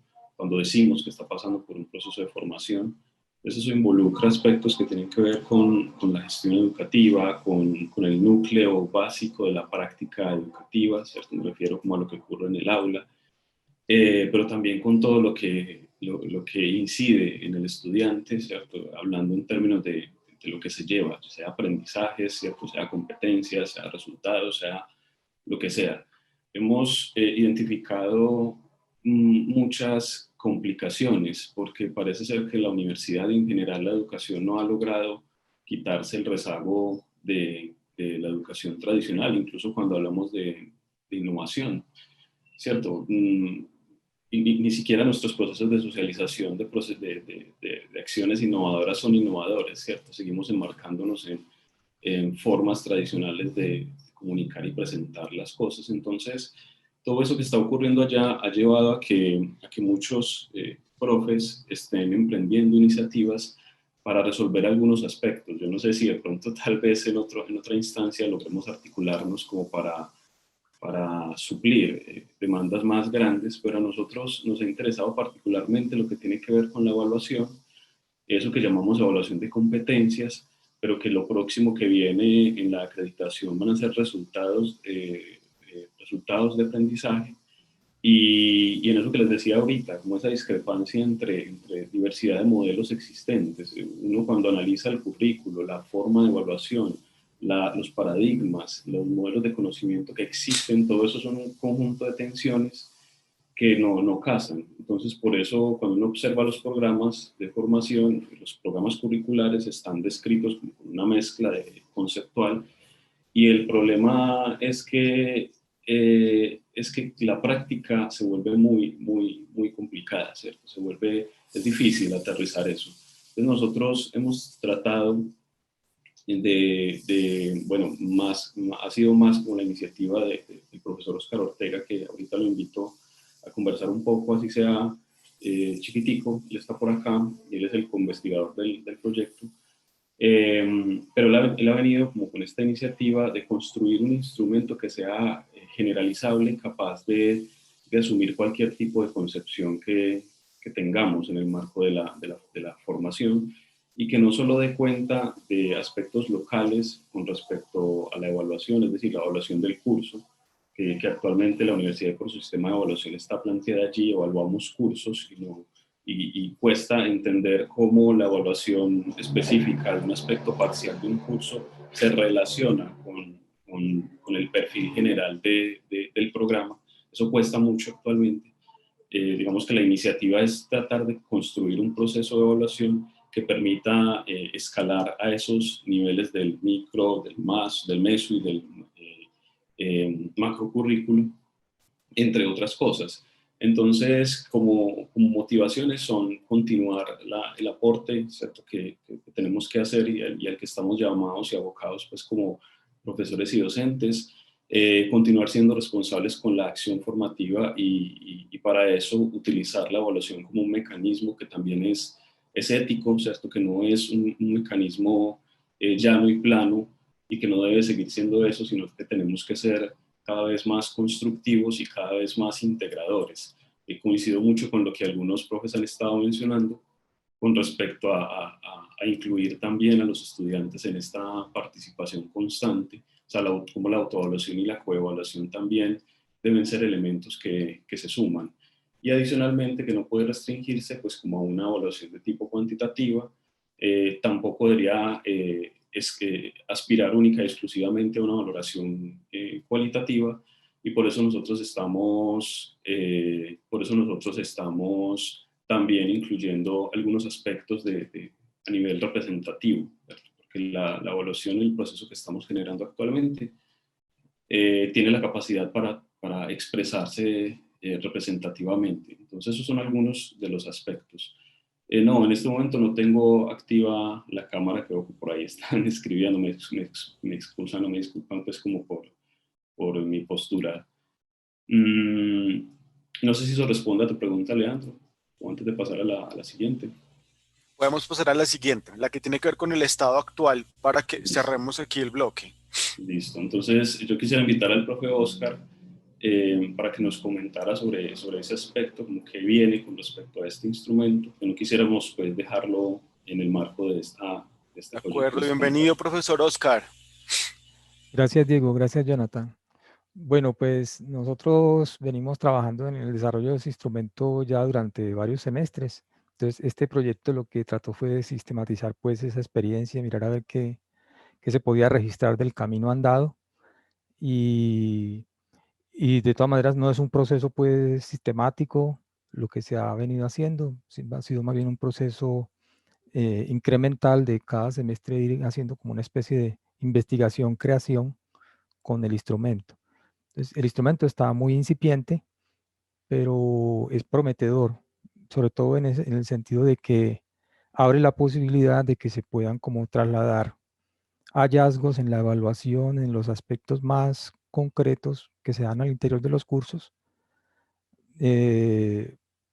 decimos que está pasando por un proceso de formación. Eso involucra aspectos que tienen que ver con la gestión educativa, con el núcleo básico de la práctica educativa, ¿cierto? Me refiero como a lo que ocurre en el aula, pero también con todo lo que incide en el estudiante, ¿cierto? Hablando en términos de lo que se lleva, sea aprendizajes, ¿cierto? Sea competencias, sea resultados, sea lo que sea. Hemos identificado muchas complicaciones porque parece ser que la universidad y en general la educación no ha logrado quitarse el rezago de la educación tradicional, incluso cuando hablamos de innovación, ¿cierto? Ni siquiera nuestros procesos de socialización de acciones innovadoras son innovadores, ¿cierto? Seguimos enmarcándonos en formas tradicionales de comunicar y presentar las cosas. Entonces, todo eso que está ocurriendo allá ha llevado a que muchos profes estén emprendiendo iniciativas para resolver algunos aspectos. Yo no sé si de pronto tal vez en otra instancia logremos articularnos como para suplir demandas más grandes, pero a nosotros nos ha interesado particularmente lo que tiene que ver con la evaluación, eso que llamamos evaluación de competencias, pero que lo próximo que viene en la acreditación van a ser resultados de aprendizaje y en eso que les decía ahorita, como esa discrepancia entre diversidad de modelos existentes. Uno cuando analiza el currículo, la forma de evaluación, los paradigmas, los modelos de conocimiento que existen, todo eso son un conjunto de tensiones que no casan. Entonces, por eso, cuando uno observa los programas de formación, los programas curriculares están descritos como una mezcla conceptual, y el problema es que la práctica se vuelve muy complicada, ¿cierto? Es difícil aterrizar eso. Entonces, nosotros hemos tratado bueno, ha sido más como la iniciativa del profesor Oscar Ortega, que ahorita lo invito a conversar un poco, así sea chiquitico. Él está por acá y él es el co-investigador del proyecto, pero él ha venido como con esta iniciativa de construir un instrumento que sea generalizable, capaz de asumir cualquier tipo de concepción que tengamos en el marco de la formación, y que no solo dé cuenta de aspectos locales con respecto a la evaluación, es decir, la evaluación del curso, que actualmente la universidad por su sistema de evaluación está planteada allí, evaluamos cursos y cuesta entender cómo la evaluación específica de un aspecto parcial de un curso se relaciona con el perfil general del programa. Eso cuesta mucho actualmente. Digamos que la iniciativa es tratar de construir un proceso de evaluación que permita escalar a esos niveles del micro, del meso y del macrocurrículo, entre otras cosas. Entonces, como motivaciones son continuar el aporte, ¿cierto?, que tenemos que hacer y al que estamos llamados y abocados pues como profesores y docentes, continuar siendo responsables con la acción formativa y para eso utilizar la evaluación como un mecanismo que también es ético, ¿cierto?, que no es un mecanismo llano y plano y que no debe seguir siendo eso, sino que tenemos que ser cada vez más constructivos y cada vez más integradores. Coincido mucho con lo que algunos profes han estado mencionando con respecto a incluir también a los estudiantes en esta participación constante, o sea, como la autoevaluación y la coevaluación también deben ser elementos que se suman. Y adicionalmente que no puede restringirse pues como a una evaluación de tipo cuantitativa, tampoco debería aspirar única y exclusivamente a una valoración cualitativa, y por eso nosotros estamos también incluyendo algunos aspectos a nivel representativo, ¿verdad? Porque la evaluación y el proceso que estamos generando actualmente tiene la capacidad para expresarse representativamente. Entonces esos son algunos de los aspectos. No, en este momento no tengo activa la cámara, creo que por ahí están escribiendo, me excusan o me disculpan pues como por mi postura. No sé si eso responde a tu pregunta, Leandro, o antes de pasar a la siguiente.
Podemos pasar a la siguiente, la que tiene que ver con el estado actual, para que cerremos aquí el bloque.
Listo, entonces yo quisiera invitar al profe Oscar para que nos comentara sobre ese aspecto, como que viene con respecto a este instrumento, que no quisiéramos pues dejarlo en el marco de este
de acuerdo, bienvenido profesor Oscar.
Gracias Diego, gracias Jonathan. Bueno, pues nosotros venimos trabajando en el desarrollo de ese instrumento ya durante varios semestres. Entonces, este proyecto lo que trató fue de sistematizar pues esa experiencia, mirar a ver qué se podía registrar del camino andado. Y de todas maneras no es un proceso pues sistemático lo que se ha venido haciendo, ha sido más bien un proceso incremental de cada semestre ir haciendo como una especie de investigación, creación con el instrumento. Entonces, el instrumento está muy incipiente, pero es prometedor, sobre todo en el sentido de que abre la posibilidad de que se puedan como trasladar hallazgos en la evaluación, en los aspectos más concretos que se dan al interior de los cursos,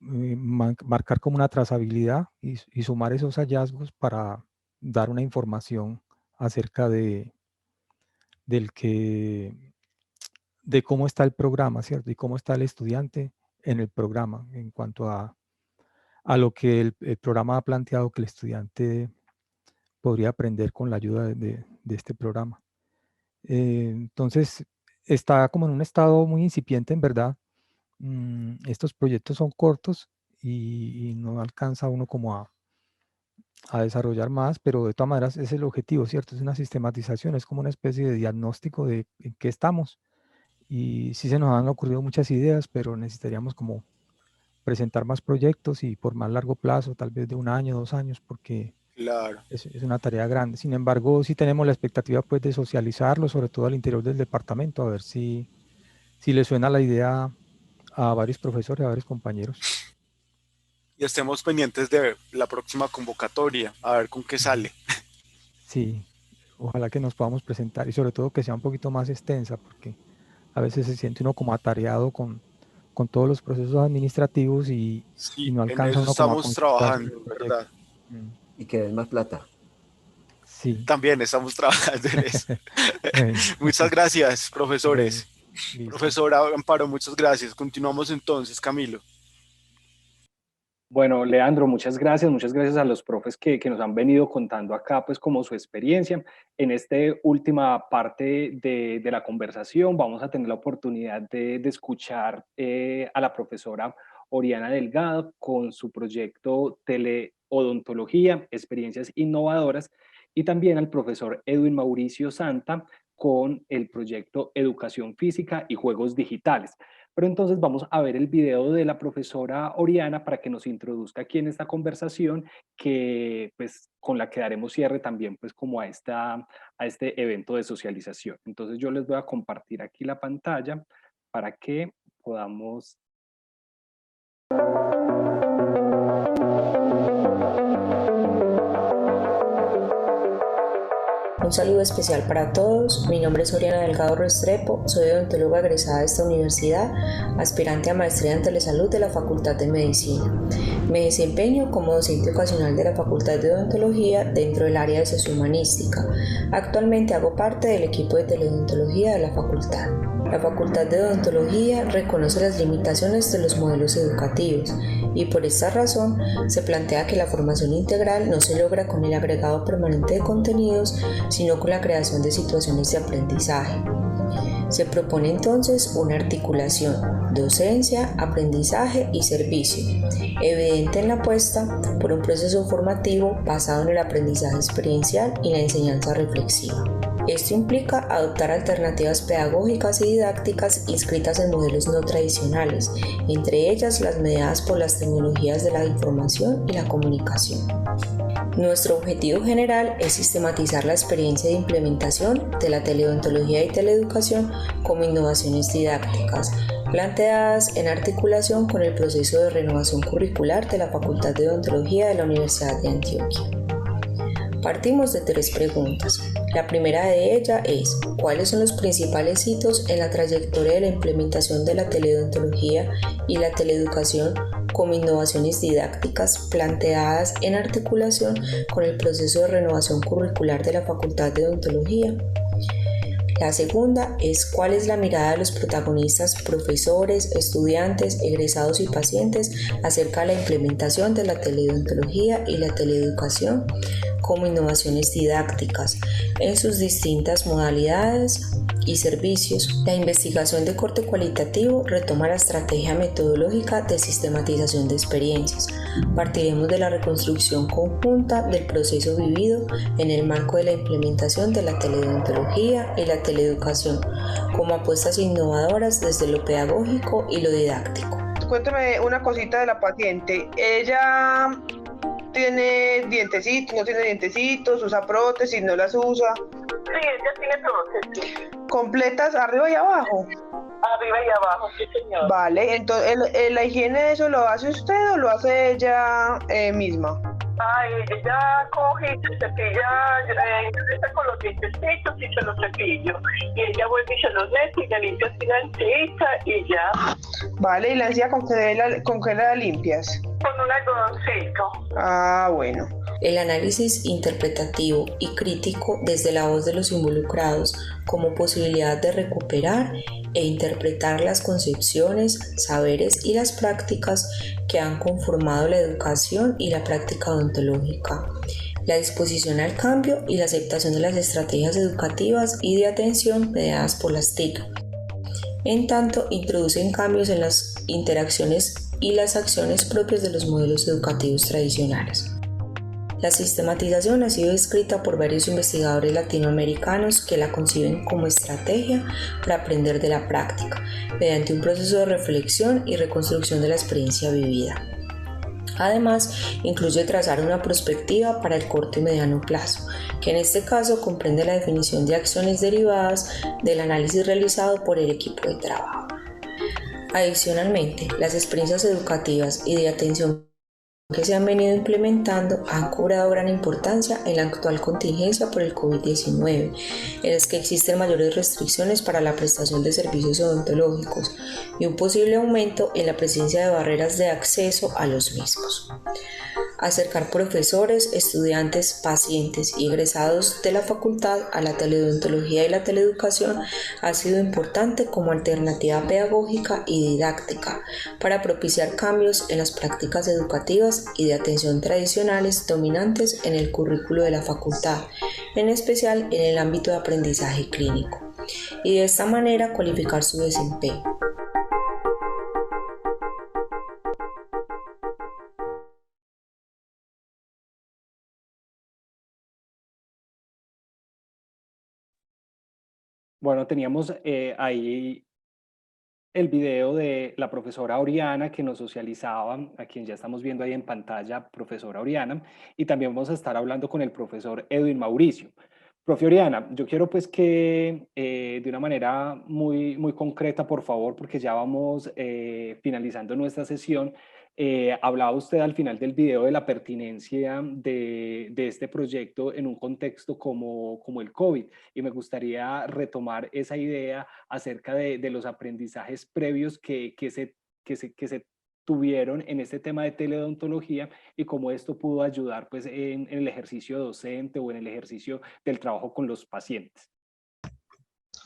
marcar como una trazabilidad y sumar esos hallazgos para dar una información acerca de cómo está el programa, ¿cierto? Y cómo está el estudiante en el programa en cuanto a lo que el programa ha planteado que el estudiante podría aprender con la ayuda de este programa. Entonces, está como en un estado muy incipiente en verdad. Estos proyectos son cortos y no alcanza uno como a desarrollar más, pero de todas maneras es el objetivo, ¿cierto? Es una sistematización, es como una especie de diagnóstico de en qué estamos. Y sí se nos han ocurrido muchas ideas, pero necesitaríamos como presentar más proyectos y por más largo plazo, tal vez de 1 año, 2 años, porque
claro,
es una tarea grande. Sin embargo, sí tenemos la expectativa pues de socializarlo, sobre todo al interior del departamento, a ver si le suena la idea a varios profesores, a varios compañeros.
Y estemos pendientes de la próxima convocatoria, a ver con qué sale.
Sí, ojalá que nos podamos presentar y sobre todo que sea un poquito más extensa, porque a veces se siente uno como atareado con todos los procesos administrativos y no
En
alcanza
eso
uno como a
estamos
concentrarse en
trabajando,
el proyecto.
¿verdad?
Y que den más plata.
Sí.
También estamos trabajando en eso. Muchas gracias, profesores.
Bueno,
profesora Amparo, muchas gracias. Continuamos entonces, Camilo.
Bueno, Leandro, muchas gracias a los profes que nos han venido contando acá, pues como su experiencia. En esta última parte de la conversación vamos a tener la oportunidad de escuchar a la profesora Oriana Delgado con su proyecto Teleodontología, Experiencias Innovadoras, y también al profesor Edwin Mauricio Santa con el proyecto Educación Física y Juegos Digitales. Pero entonces vamos a ver el video de la profesora Oriana para que nos introduzca aquí en esta conversación que, pues, con la que daremos cierre también pues como a este evento de socialización. Entonces yo les voy a compartir aquí la pantalla para que podamos
Un saludo especial para todos. Mi nombre es Oriana Delgado Restrepo, soy odontóloga egresada de esta universidad, aspirante a maestría en telesalud de la Facultad de Medicina. Me desempeño como docente ocasional de la Facultad de Odontología dentro del área de sociohumanística. Actualmente hago parte del equipo de teleodontología de la facultad. La Facultad de Odontología reconoce las limitaciones de los modelos educativos y por esta razón se plantea que la formación integral no se logra con el agregado permanente de contenidos, sino con la creación de situaciones de aprendizaje. Se propone entonces una articulación, docencia, aprendizaje y servicio, evidente en la apuesta por un proceso formativo basado en el aprendizaje experiencial y la enseñanza reflexiva. Esto implica adoptar alternativas pedagógicas y didácticas inscritas en modelos no tradicionales, entre ellas las mediadas por las tecnologías de la información y la comunicación. Nuestro objetivo general es sistematizar la experiencia de implementación de la teleodontología y teleeducación como innovaciones didácticas, planteadas en articulación con el proceso de renovación curricular de la Facultad de Odontología de la Universidad de Antioquia. Partimos de 3 preguntas. La primera de ellas es: ¿cuáles son los principales hitos en la trayectoria de la implementación de la teleodontología y la teleeducación como innovaciones didácticas planteadas en articulación con el proceso de renovación curricular de la Facultad de Odontología? La segunda es: ¿cuál es la mirada de los protagonistas, profesores, estudiantes, egresados y pacientes acerca de la implementación de la teleodontología y la teleeducación como innovaciones didácticas en sus distintas modalidades y servicios? La investigación de corte cualitativo retoma la estrategia metodológica de sistematización de experiencias. Partiremos de la reconstrucción conjunta del proceso vivido en el marco de la implementación de la teleodontología y la teleeducación como apuestas innovadoras desde lo pedagógico y lo didáctico.
Cuéntame una cosita de la paciente. Ella tiene dientecitos, no tiene dientecitos, usa prótesis, no las usa.
Sí, ella tiene prótesis.
¿Completas arriba y abajo?
Arriba y abajo, sí señor.
Vale, entonces ¿la higiene de eso lo hace usted o lo hace ella misma?
Ella coge y se cepilla, empieza con los dientecitos y se los cepillo. Y ella vuelve y se los mete y la limpia así la encita y ya.
Vale, ¿y la encía con qué la limpias?
Con un algodoncito.
Ah, bueno.
El análisis interpretativo y crítico desde la voz de los involucrados como posibilidad de recuperar e interpretar las concepciones, saberes y las prácticas que han conformado la educación y la práctica odontológica. La disposición al cambio y la aceptación de las estrategias educativas y de atención mediadas por las TIC. En tanto, introducen cambios en las interacciones y las acciones propias de los modelos educativos tradicionales. La sistematización ha sido descrita por varios investigadores latinoamericanos que la conciben como estrategia para aprender de la práctica, mediante un proceso de reflexión y reconstrucción de la experiencia vivida. Además, incluye trazar una perspectiva para el corto y mediano plazo, que en este caso comprende la definición de acciones derivadas del análisis realizado por el equipo de trabajo. Adicionalmente, las experiencias educativas y de atención que se han venido implementando han cobrado gran importancia en la actual contingencia por el COVID-19, en las que existen mayores restricciones para la prestación de servicios odontológicos y un posible aumento en la presencia de barreras de acceso a los mismos. Acercar profesores, estudiantes, pacientes y egresados de la facultad a la teleodontología y la teleeducación ha sido importante como alternativa pedagógica y didáctica para propiciar cambios en las prácticas educativas y de atención tradicionales dominantes en el currículo de la facultad, en especial en el ámbito de aprendizaje clínico, y de esta manera cualificar su desempeño.
Bueno, teníamos ahí el video de la profesora Oriana que nos socializaba, a quien ya estamos viendo ahí en pantalla, profesora Oriana, y también vamos a estar hablando con el profesor Edwin Mauricio. Profe Oriana, yo quiero pues que de una manera muy concreta, por favor, porque ya vamos finalizando nuestra sesión, hablaba usted al final del video de la pertinencia de este proyecto en un contexto como el COVID, y me gustaría retomar esa idea acerca de los aprendizajes previos que se tuvieron en este tema de teleodontología y cómo esto pudo ayudar pues en el ejercicio docente o en el ejercicio del trabajo con los pacientes.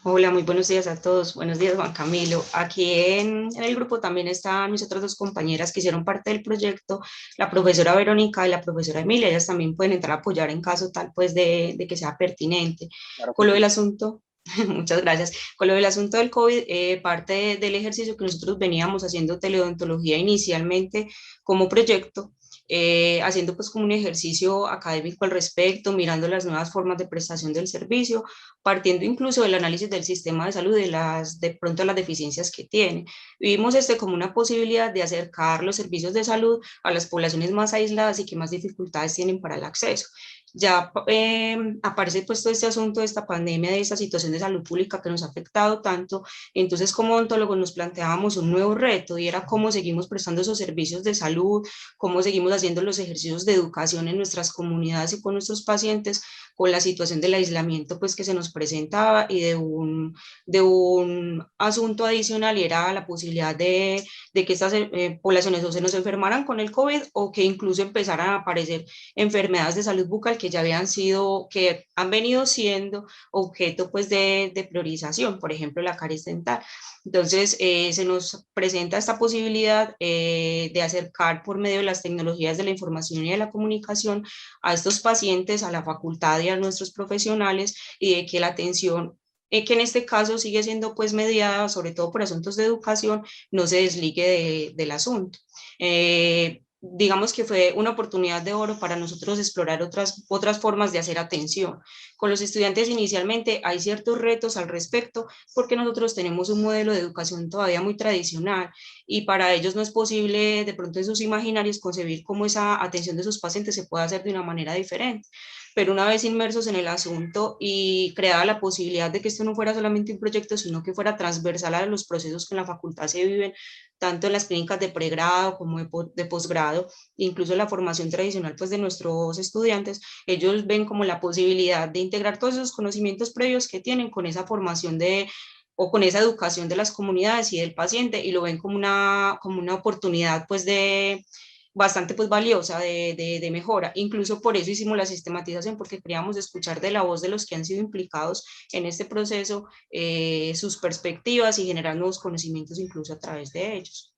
Hola, muy buenos días a todos. Buenos días, Juan Camilo. Aquí en el grupo también están mis otras dos compañeras que hicieron parte del proyecto, la profesora Verónica y la profesora Emilia. Ellas también pueden entrar a apoyar en caso tal pues de que sea pertinente.
Claro que
Con lo
sí.
del asunto, muchas gracias. Con lo del asunto del COVID, parte del ejercicio que nosotros veníamos haciendo teleodontología inicialmente como proyecto, haciendo pues como un ejercicio académico al respecto, mirando las nuevas formas de prestación del servicio, partiendo incluso del análisis del sistema de salud y de pronto las deficiencias que tiene. Vimos como una posibilidad de acercar los servicios de salud a las poblaciones más aisladas y que más dificultades tienen para el acceso. Ya aparece pues todo este asunto de esta pandemia, de esta situación de salud pública que nos ha afectado tanto. Entonces como odontólogos nos planteábamos un nuevo reto y era cómo seguimos prestando esos servicios de salud, cómo seguimos haciendo los ejercicios de educación en nuestras comunidades y con nuestros pacientes con la situación del aislamiento pues que se nos presentaba y de un asunto adicional, y era la posibilidad de que estas poblaciones o se nos enfermaran con el COVID o que incluso empezaran a aparecer enfermedades de salud bucal que ya que han venido siendo objeto pues de priorización, por ejemplo la caries dental. Entonces se nos presenta esta posibilidad de acercar por medio de las tecnologías de la información y de la comunicación a estos pacientes, a la facultad y a nuestros profesionales, y de que la atención que en este caso sigue siendo pues mediada sobre todo por asuntos de educación, no se desligue del asunto. Digamos que fue una oportunidad de oro para nosotros explorar otras formas de hacer atención. Con los estudiantes inicialmente hay ciertos retos al respecto porque nosotros tenemos un modelo de educación todavía muy tradicional y para ellos no es posible de pronto en sus imaginarios concebir cómo esa atención de sus pacientes se puede hacer de una manera diferente. Pero una vez inmersos en el asunto y creada la posibilidad de que esto no fuera solamente un proyecto, sino que fuera transversal a los procesos que en la facultad se viven, tanto en las clínicas de pregrado como de posgrado, incluso la formación tradicional pues, de nuestros estudiantes, ellos ven como la posibilidad de integrar todos esos conocimientos previos que tienen con esa formación o con esa educación de las comunidades y del paciente, y lo ven como una oportunidad pues bastante pues valiosa de mejora. Incluso por eso hicimos la sistematización, porque queríamos escuchar de la voz de los que han sido implicados en este proceso sus perspectivas y generar nuevos conocimientos incluso a través de ellos.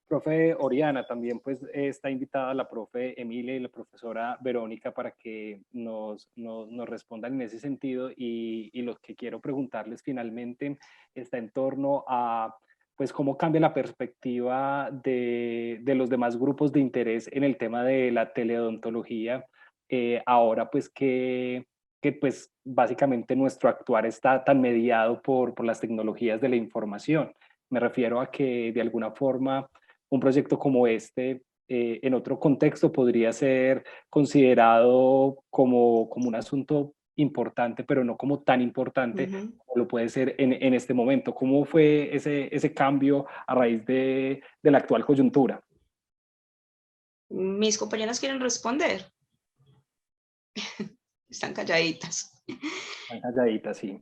Profe Oriana, también pues está invitada la profe Emilia y la profesora Verónica para que nos respondan en ese sentido, y lo que quiero preguntarles finalmente está en torno a pues cómo cambia la perspectiva de los demás grupos de interés en el tema de la teleodontología, ahora pues que pues básicamente nuestro actuar está tan mediado por las tecnologías de la información. Me refiero a que de alguna forma un proyecto como este en otro contexto podría ser considerado como un asunto importante, pero no como tan importante como lo puede ser en este momento. ¿Cómo fue ese cambio a raíz de la actual coyuntura?
Mis compañeras quieren responder. Están calladitas.
Están calladitas, sí.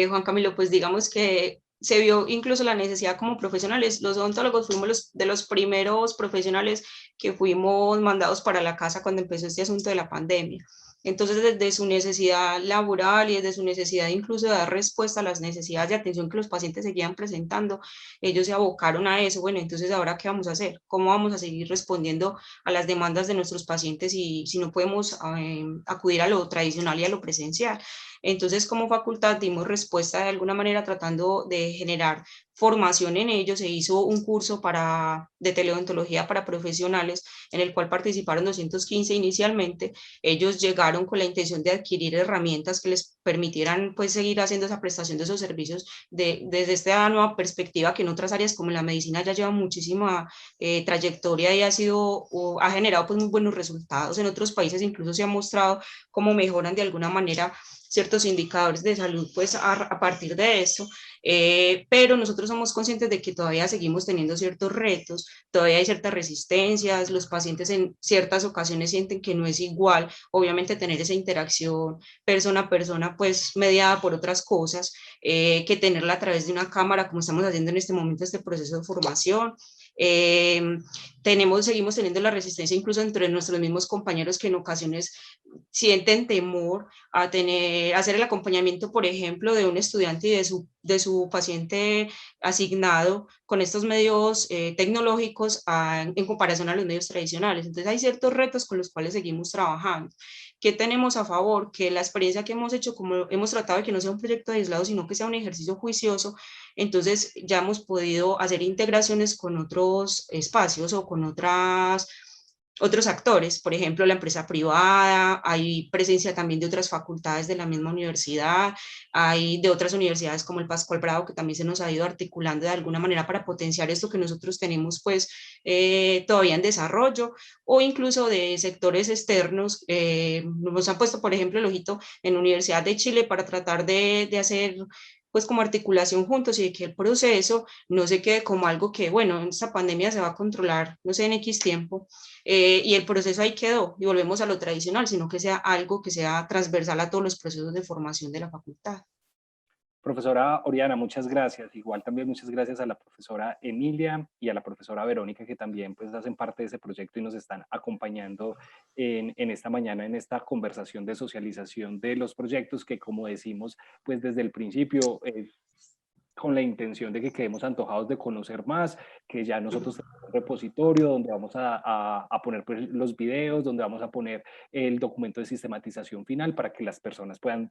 Juan Camilo, pues digamos que se vio incluso la necesidad como profesionales. Los odontólogos fuimos de los primeros profesionales que fuimos mandados para la casa cuando empezó este asunto de la pandemia. Entonces, desde su necesidad laboral y desde su necesidad incluso de dar respuesta a las necesidades de atención que los pacientes seguían presentando, ellos se abocaron a eso. Bueno, entonces, ¿ahora qué vamos a hacer? ¿Cómo vamos a seguir respondiendo a las demandas de nuestros pacientes si no podemos acudir a lo tradicional y a lo presencial? Entonces, como facultad dimos respuesta de alguna manera tratando de generar formación en ello. Se hizo un curso de teleodontología para profesionales en el cual participaron 215 inicialmente. Ellos llegaron con la intención de adquirir herramientas que les permitieran pues seguir haciendo esa prestación de esos servicios desde esta nueva perspectiva que en otras áreas como la medicina ya lleva muchísima trayectoria y ha generado pues muy buenos resultados. En otros países incluso se ha mostrado cómo mejoran de alguna manera ciertos indicadores de salud pues a partir de esto. Pero nosotros somos conscientes de que todavía seguimos teniendo ciertos retos, todavía hay ciertas resistencias, los pacientes en ciertas ocasiones sienten que no es igual, obviamente tener esa interacción persona a persona, pues mediada por otras cosas, que tenerla a través de una cámara, como estamos haciendo en este momento este proceso de formación. Seguimos teniendo la resistencia incluso entre nuestros mismos compañeros que en ocasiones sienten temor a hacer el acompañamiento, por ejemplo, de un estudiante y de su paciente asignado con estos medios tecnológicos en comparación a los medios tradicionales. Entonces hay ciertos retos con los cuales seguimos trabajando. ¿Qué tenemos a favor? Que la experiencia que hemos hecho, como hemos tratado de que no sea un proyecto aislado, sino que sea un ejercicio juicioso, entonces ya hemos podido hacer integraciones con otros espacios o con otros actores, por ejemplo, la empresa privada, hay presencia también de otras facultades de la misma universidad, hay de otras universidades como el Pascual Bravo, que también se nos ha ido articulando de alguna manera para potenciar esto que nosotros tenemos pues todavía en desarrollo, o incluso de sectores externos. Nos han puesto, por ejemplo, el ojito en la Universidad de Chile para tratar de hacer pues como articulación juntos y de que el proceso no se quede como algo que, bueno, esta pandemia se va a controlar, no sé, en X tiempo, y el proceso ahí quedó y volvemos a lo tradicional, sino que sea algo que sea transversal a todos los procesos de formación de la facultad.
Profesora Oriana, muchas gracias. Igual también muchas gracias a la profesora Emilia y a la profesora Verónica, que también pues hacen parte de ese proyecto y nos están acompañando en esta mañana, en esta conversación de socialización de los proyectos que, como decimos, pues desde el principio con la intención de que quedemos antojados de conocer más, que ya nosotros tenemos un repositorio donde vamos a poner pues, los videos, donde vamos a poner el documento de sistematización final para que las personas puedan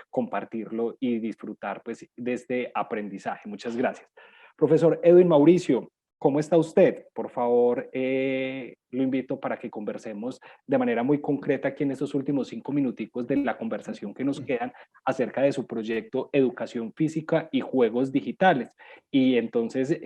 compartirlo y disfrutar pues, de este aprendizaje. Muchas gracias. Profesor Edwin Mauricio, ¿cómo está usted? Por favor, lo invito para que conversemos de manera muy concreta aquí en estos últimos 5 minuticos de la conversación que nos quedan acerca de su proyecto Educación Física y Juegos Digitales. Y entonces,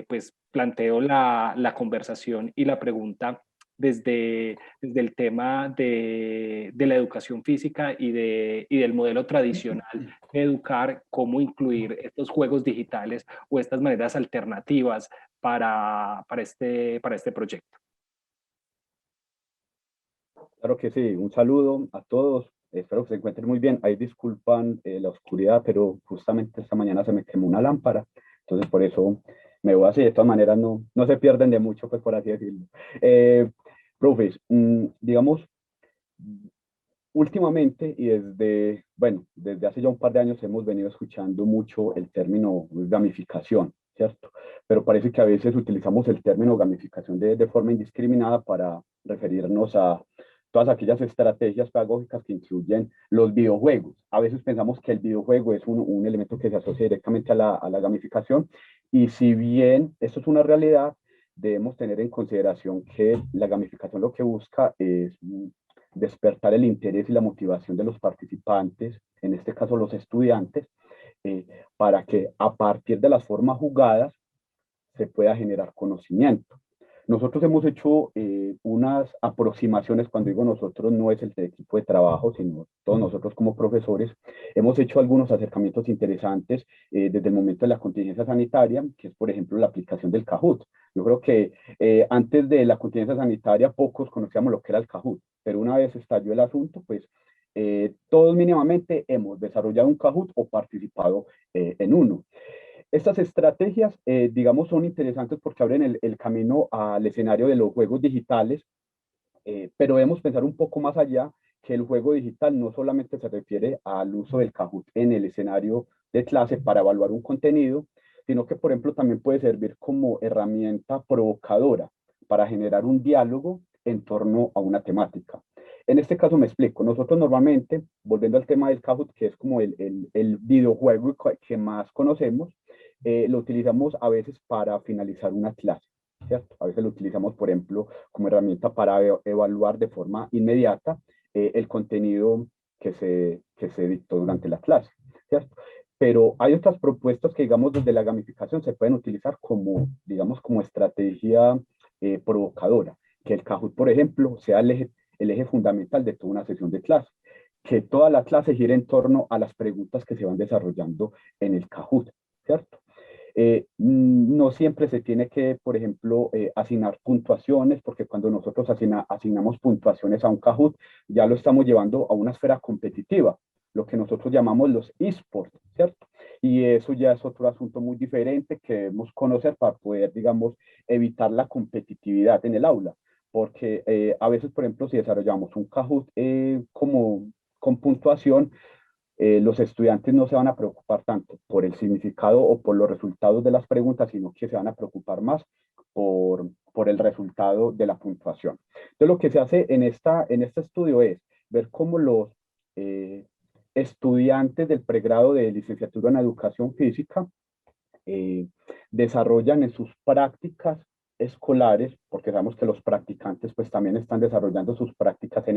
pues planteo la conversación y la pregunta desde el tema de la educación física y del modelo tradicional de educar, cómo incluir estos juegos digitales o estas maneras alternativas para este proyecto.
Claro que sí, un saludo a todos, espero que se encuentren muy bien. Ahí disculpan la oscuridad, pero justamente esta mañana se me quemó una lámpara, entonces por eso me voy así. De todas maneras no se pierden de mucho, pues por así decirlo. Profes, digamos, últimamente y desde hace ya un par de años hemos venido escuchando mucho el término gamificación, ¿cierto? Pero parece que a veces utilizamos el término gamificación de forma indiscriminada para referirnos a todas aquellas estrategias pedagógicas que incluyen los videojuegos. A veces pensamos que el videojuego es un elemento que se asocia directamente a la gamificación, y si bien esto es una realidad, debemos tener en consideración que la gamificación lo que busca es despertar el interés y la motivación de los participantes, en este caso los estudiantes, para que a partir de las formas jugadas se pueda generar conocimiento. Nosotros hemos hecho unas aproximaciones, cuando digo nosotros no es el equipo de trabajo, sino todos nosotros como profesores, hemos hecho algunos acercamientos interesantes desde el momento de la contingencia sanitaria, que es por ejemplo la aplicación del Kahoot. Yo creo que antes de la contingencia sanitaria pocos conocíamos lo que era el Kahoot, pero una vez estalló el asunto, pues todos mínimamente hemos desarrollado un Kahoot o participado en uno. Estas estrategias, digamos, son interesantes porque abren el camino al escenario de los juegos digitales, pero debemos pensar un poco más allá, que el juego digital no solamente se refiere al uso del Kahoot en el escenario de clase para evaluar un contenido, sino que, por ejemplo, también puede servir como herramienta provocadora para generar un diálogo en torno a una temática. En este caso me explico. Nosotros normalmente, volviendo al tema del Kahoot, que es como el videojuego que más conocemos, lo utilizamos a veces para finalizar una clase, ¿cierto? A veces lo utilizamos, por ejemplo, como herramienta para evaluar de forma inmediata el contenido que se dictó durante la clase, ¿cierto? Pero hay otras propuestas que, digamos, desde la gamificación se pueden utilizar como, digamos, como estrategia provocadora. Que el Kahoot, por ejemplo, sea el eje fundamental de toda una sesión de clase. Que toda la clase gire en torno a las preguntas que se van desarrollando en el Kahoot, ¿cierto? No siempre se tiene que, por ejemplo, asignar puntuaciones, porque cuando nosotros asignamos puntuaciones a un Kahoot, ya lo estamos llevando a una esfera competitiva, lo que nosotros llamamos los eSports, ¿cierto? Y eso ya es otro asunto muy diferente que debemos conocer para poder, digamos, evitar la competitividad en el aula, porque a veces, por ejemplo, si desarrollamos un Kahoot como con puntuación, los estudiantes no se van a preocupar tanto por el significado o por los resultados de las preguntas, sino que se van a preocupar más por el resultado de la puntuación. Entonces, lo que se hace en este estudio es ver cómo los estudiantes del pregrado de licenciatura en educación física desarrollan en sus prácticas escolares, porque sabemos que los practicantes pues también están desarrollando sus prácticas en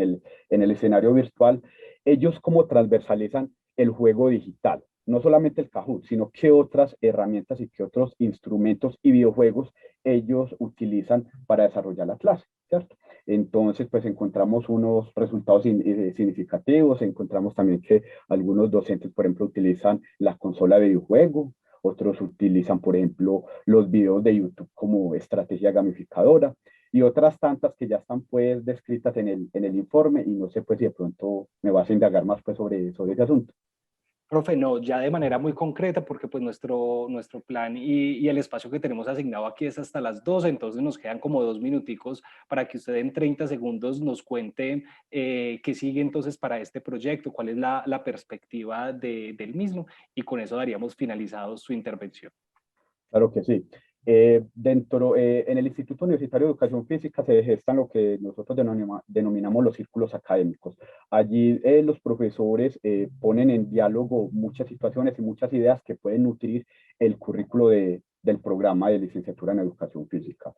el escenario virtual, ellos cómo transversalizan el juego digital, no solamente el Kahoot, sino qué otras herramientas y qué otros instrumentos y videojuegos ellos utilizan para desarrollar la clase, ¿cierto? Entonces, pues encontramos unos resultados significativos, encontramos también que algunos docentes, por ejemplo, utilizan la consola de videojuego, otros utilizan, por ejemplo, los videos de YouTube como estrategia gamificadora y otras tantas que ya están pues descritas en el informe y no sé pues si de pronto me vas a indagar más pues sobre ese asunto.
Profe, no, ya de manera muy concreta, porque pues nuestro plan y el espacio que tenemos asignado aquí es hasta las 12, entonces nos quedan como 2 minuticos para que usted en 30 segundos nos cuente qué sigue entonces para este proyecto, cuál es la perspectiva del mismo, y con eso daríamos finalizado su intervención.
Claro que sí. En el Instituto Universitario de Educación Física se gestan lo que nosotros denominamos los círculos académicos. Allí los profesores ponen en diálogo muchas situaciones y muchas ideas que pueden nutrir el currículo del programa de licenciatura en Educación Física.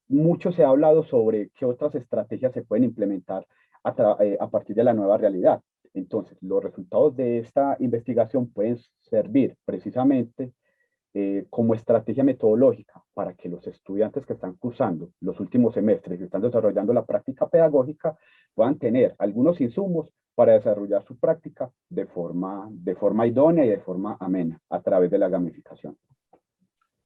Mucho se ha hablado sobre qué otras estrategias se pueden implementar a partir de la nueva realidad. Entonces, los resultados de esta investigación pueden servir precisamente como estrategia metodológica para que los estudiantes que están cursando los últimos semestres y están desarrollando la práctica pedagógica puedan tener algunos insumos para desarrollar su práctica de forma idónea y de forma amena a través de la gamificación.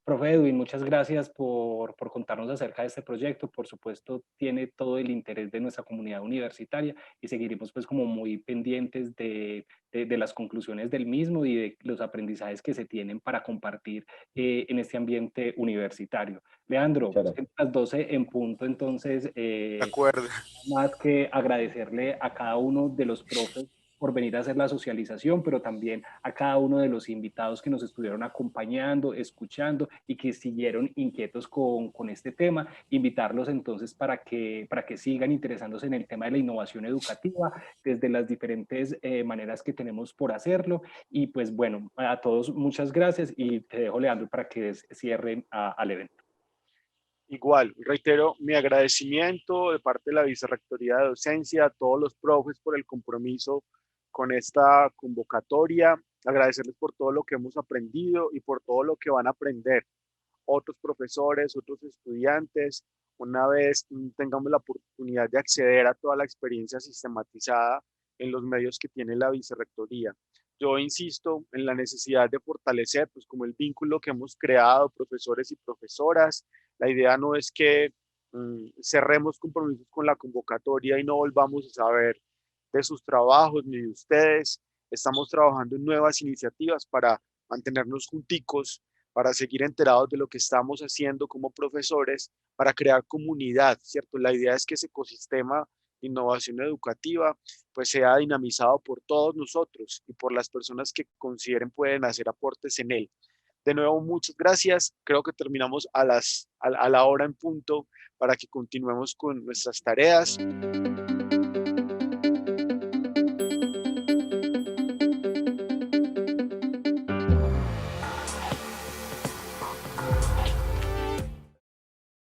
Profe Edwin, muchas gracias por contarnos acerca de este proyecto. Por supuesto, tiene todo el interés de nuestra comunidad universitaria y seguiremos pues como muy pendientes de las conclusiones del mismo y de los aprendizajes que se tienen para compartir en este ambiente universitario. Leandro, pues, a las 12 en punto, entonces,
de acuerdo.
Más que agradecerle a cada uno de los profes por venir a hacer la socialización, pero también a cada uno de los invitados que nos estuvieron acompañando, escuchando y que siguieron inquietos con este tema. Invitarlos entonces para que sigan interesándose en el tema de la innovación educativa desde las diferentes maneras que tenemos por hacerlo. Y pues bueno, a todos muchas gracias y te dejo, Leandro, para que cierren al evento.
Igual, reitero mi agradecimiento de parte de la Vicerrectoría de Docencia, a todos los profes por el compromiso con esta convocatoria, agradecerles por todo lo que hemos aprendido y por todo lo que van a aprender otros profesores, otros estudiantes, una vez tengamos la oportunidad de acceder a toda la experiencia sistematizada en los medios que tiene la Vicerrectoría. Yo insisto en la necesidad de fortalecer, pues como el vínculo que hemos creado, profesores y profesoras. La idea no es que cerremos compromisos con la convocatoria y no volvamos a saber de sus trabajos ni de ustedes. Estamos trabajando en nuevas iniciativas para mantenernos junticos, para seguir enterados de lo que estamos haciendo como profesores, para crear comunidad, ¿cierto? La idea es que ese ecosistema de innovación educativa pues sea dinamizado por todos nosotros y por las personas que consideren pueden hacer aportes en él. De nuevo, muchas gracias. Creo que terminamos a la hora en punto para que continuemos con nuestras tareas.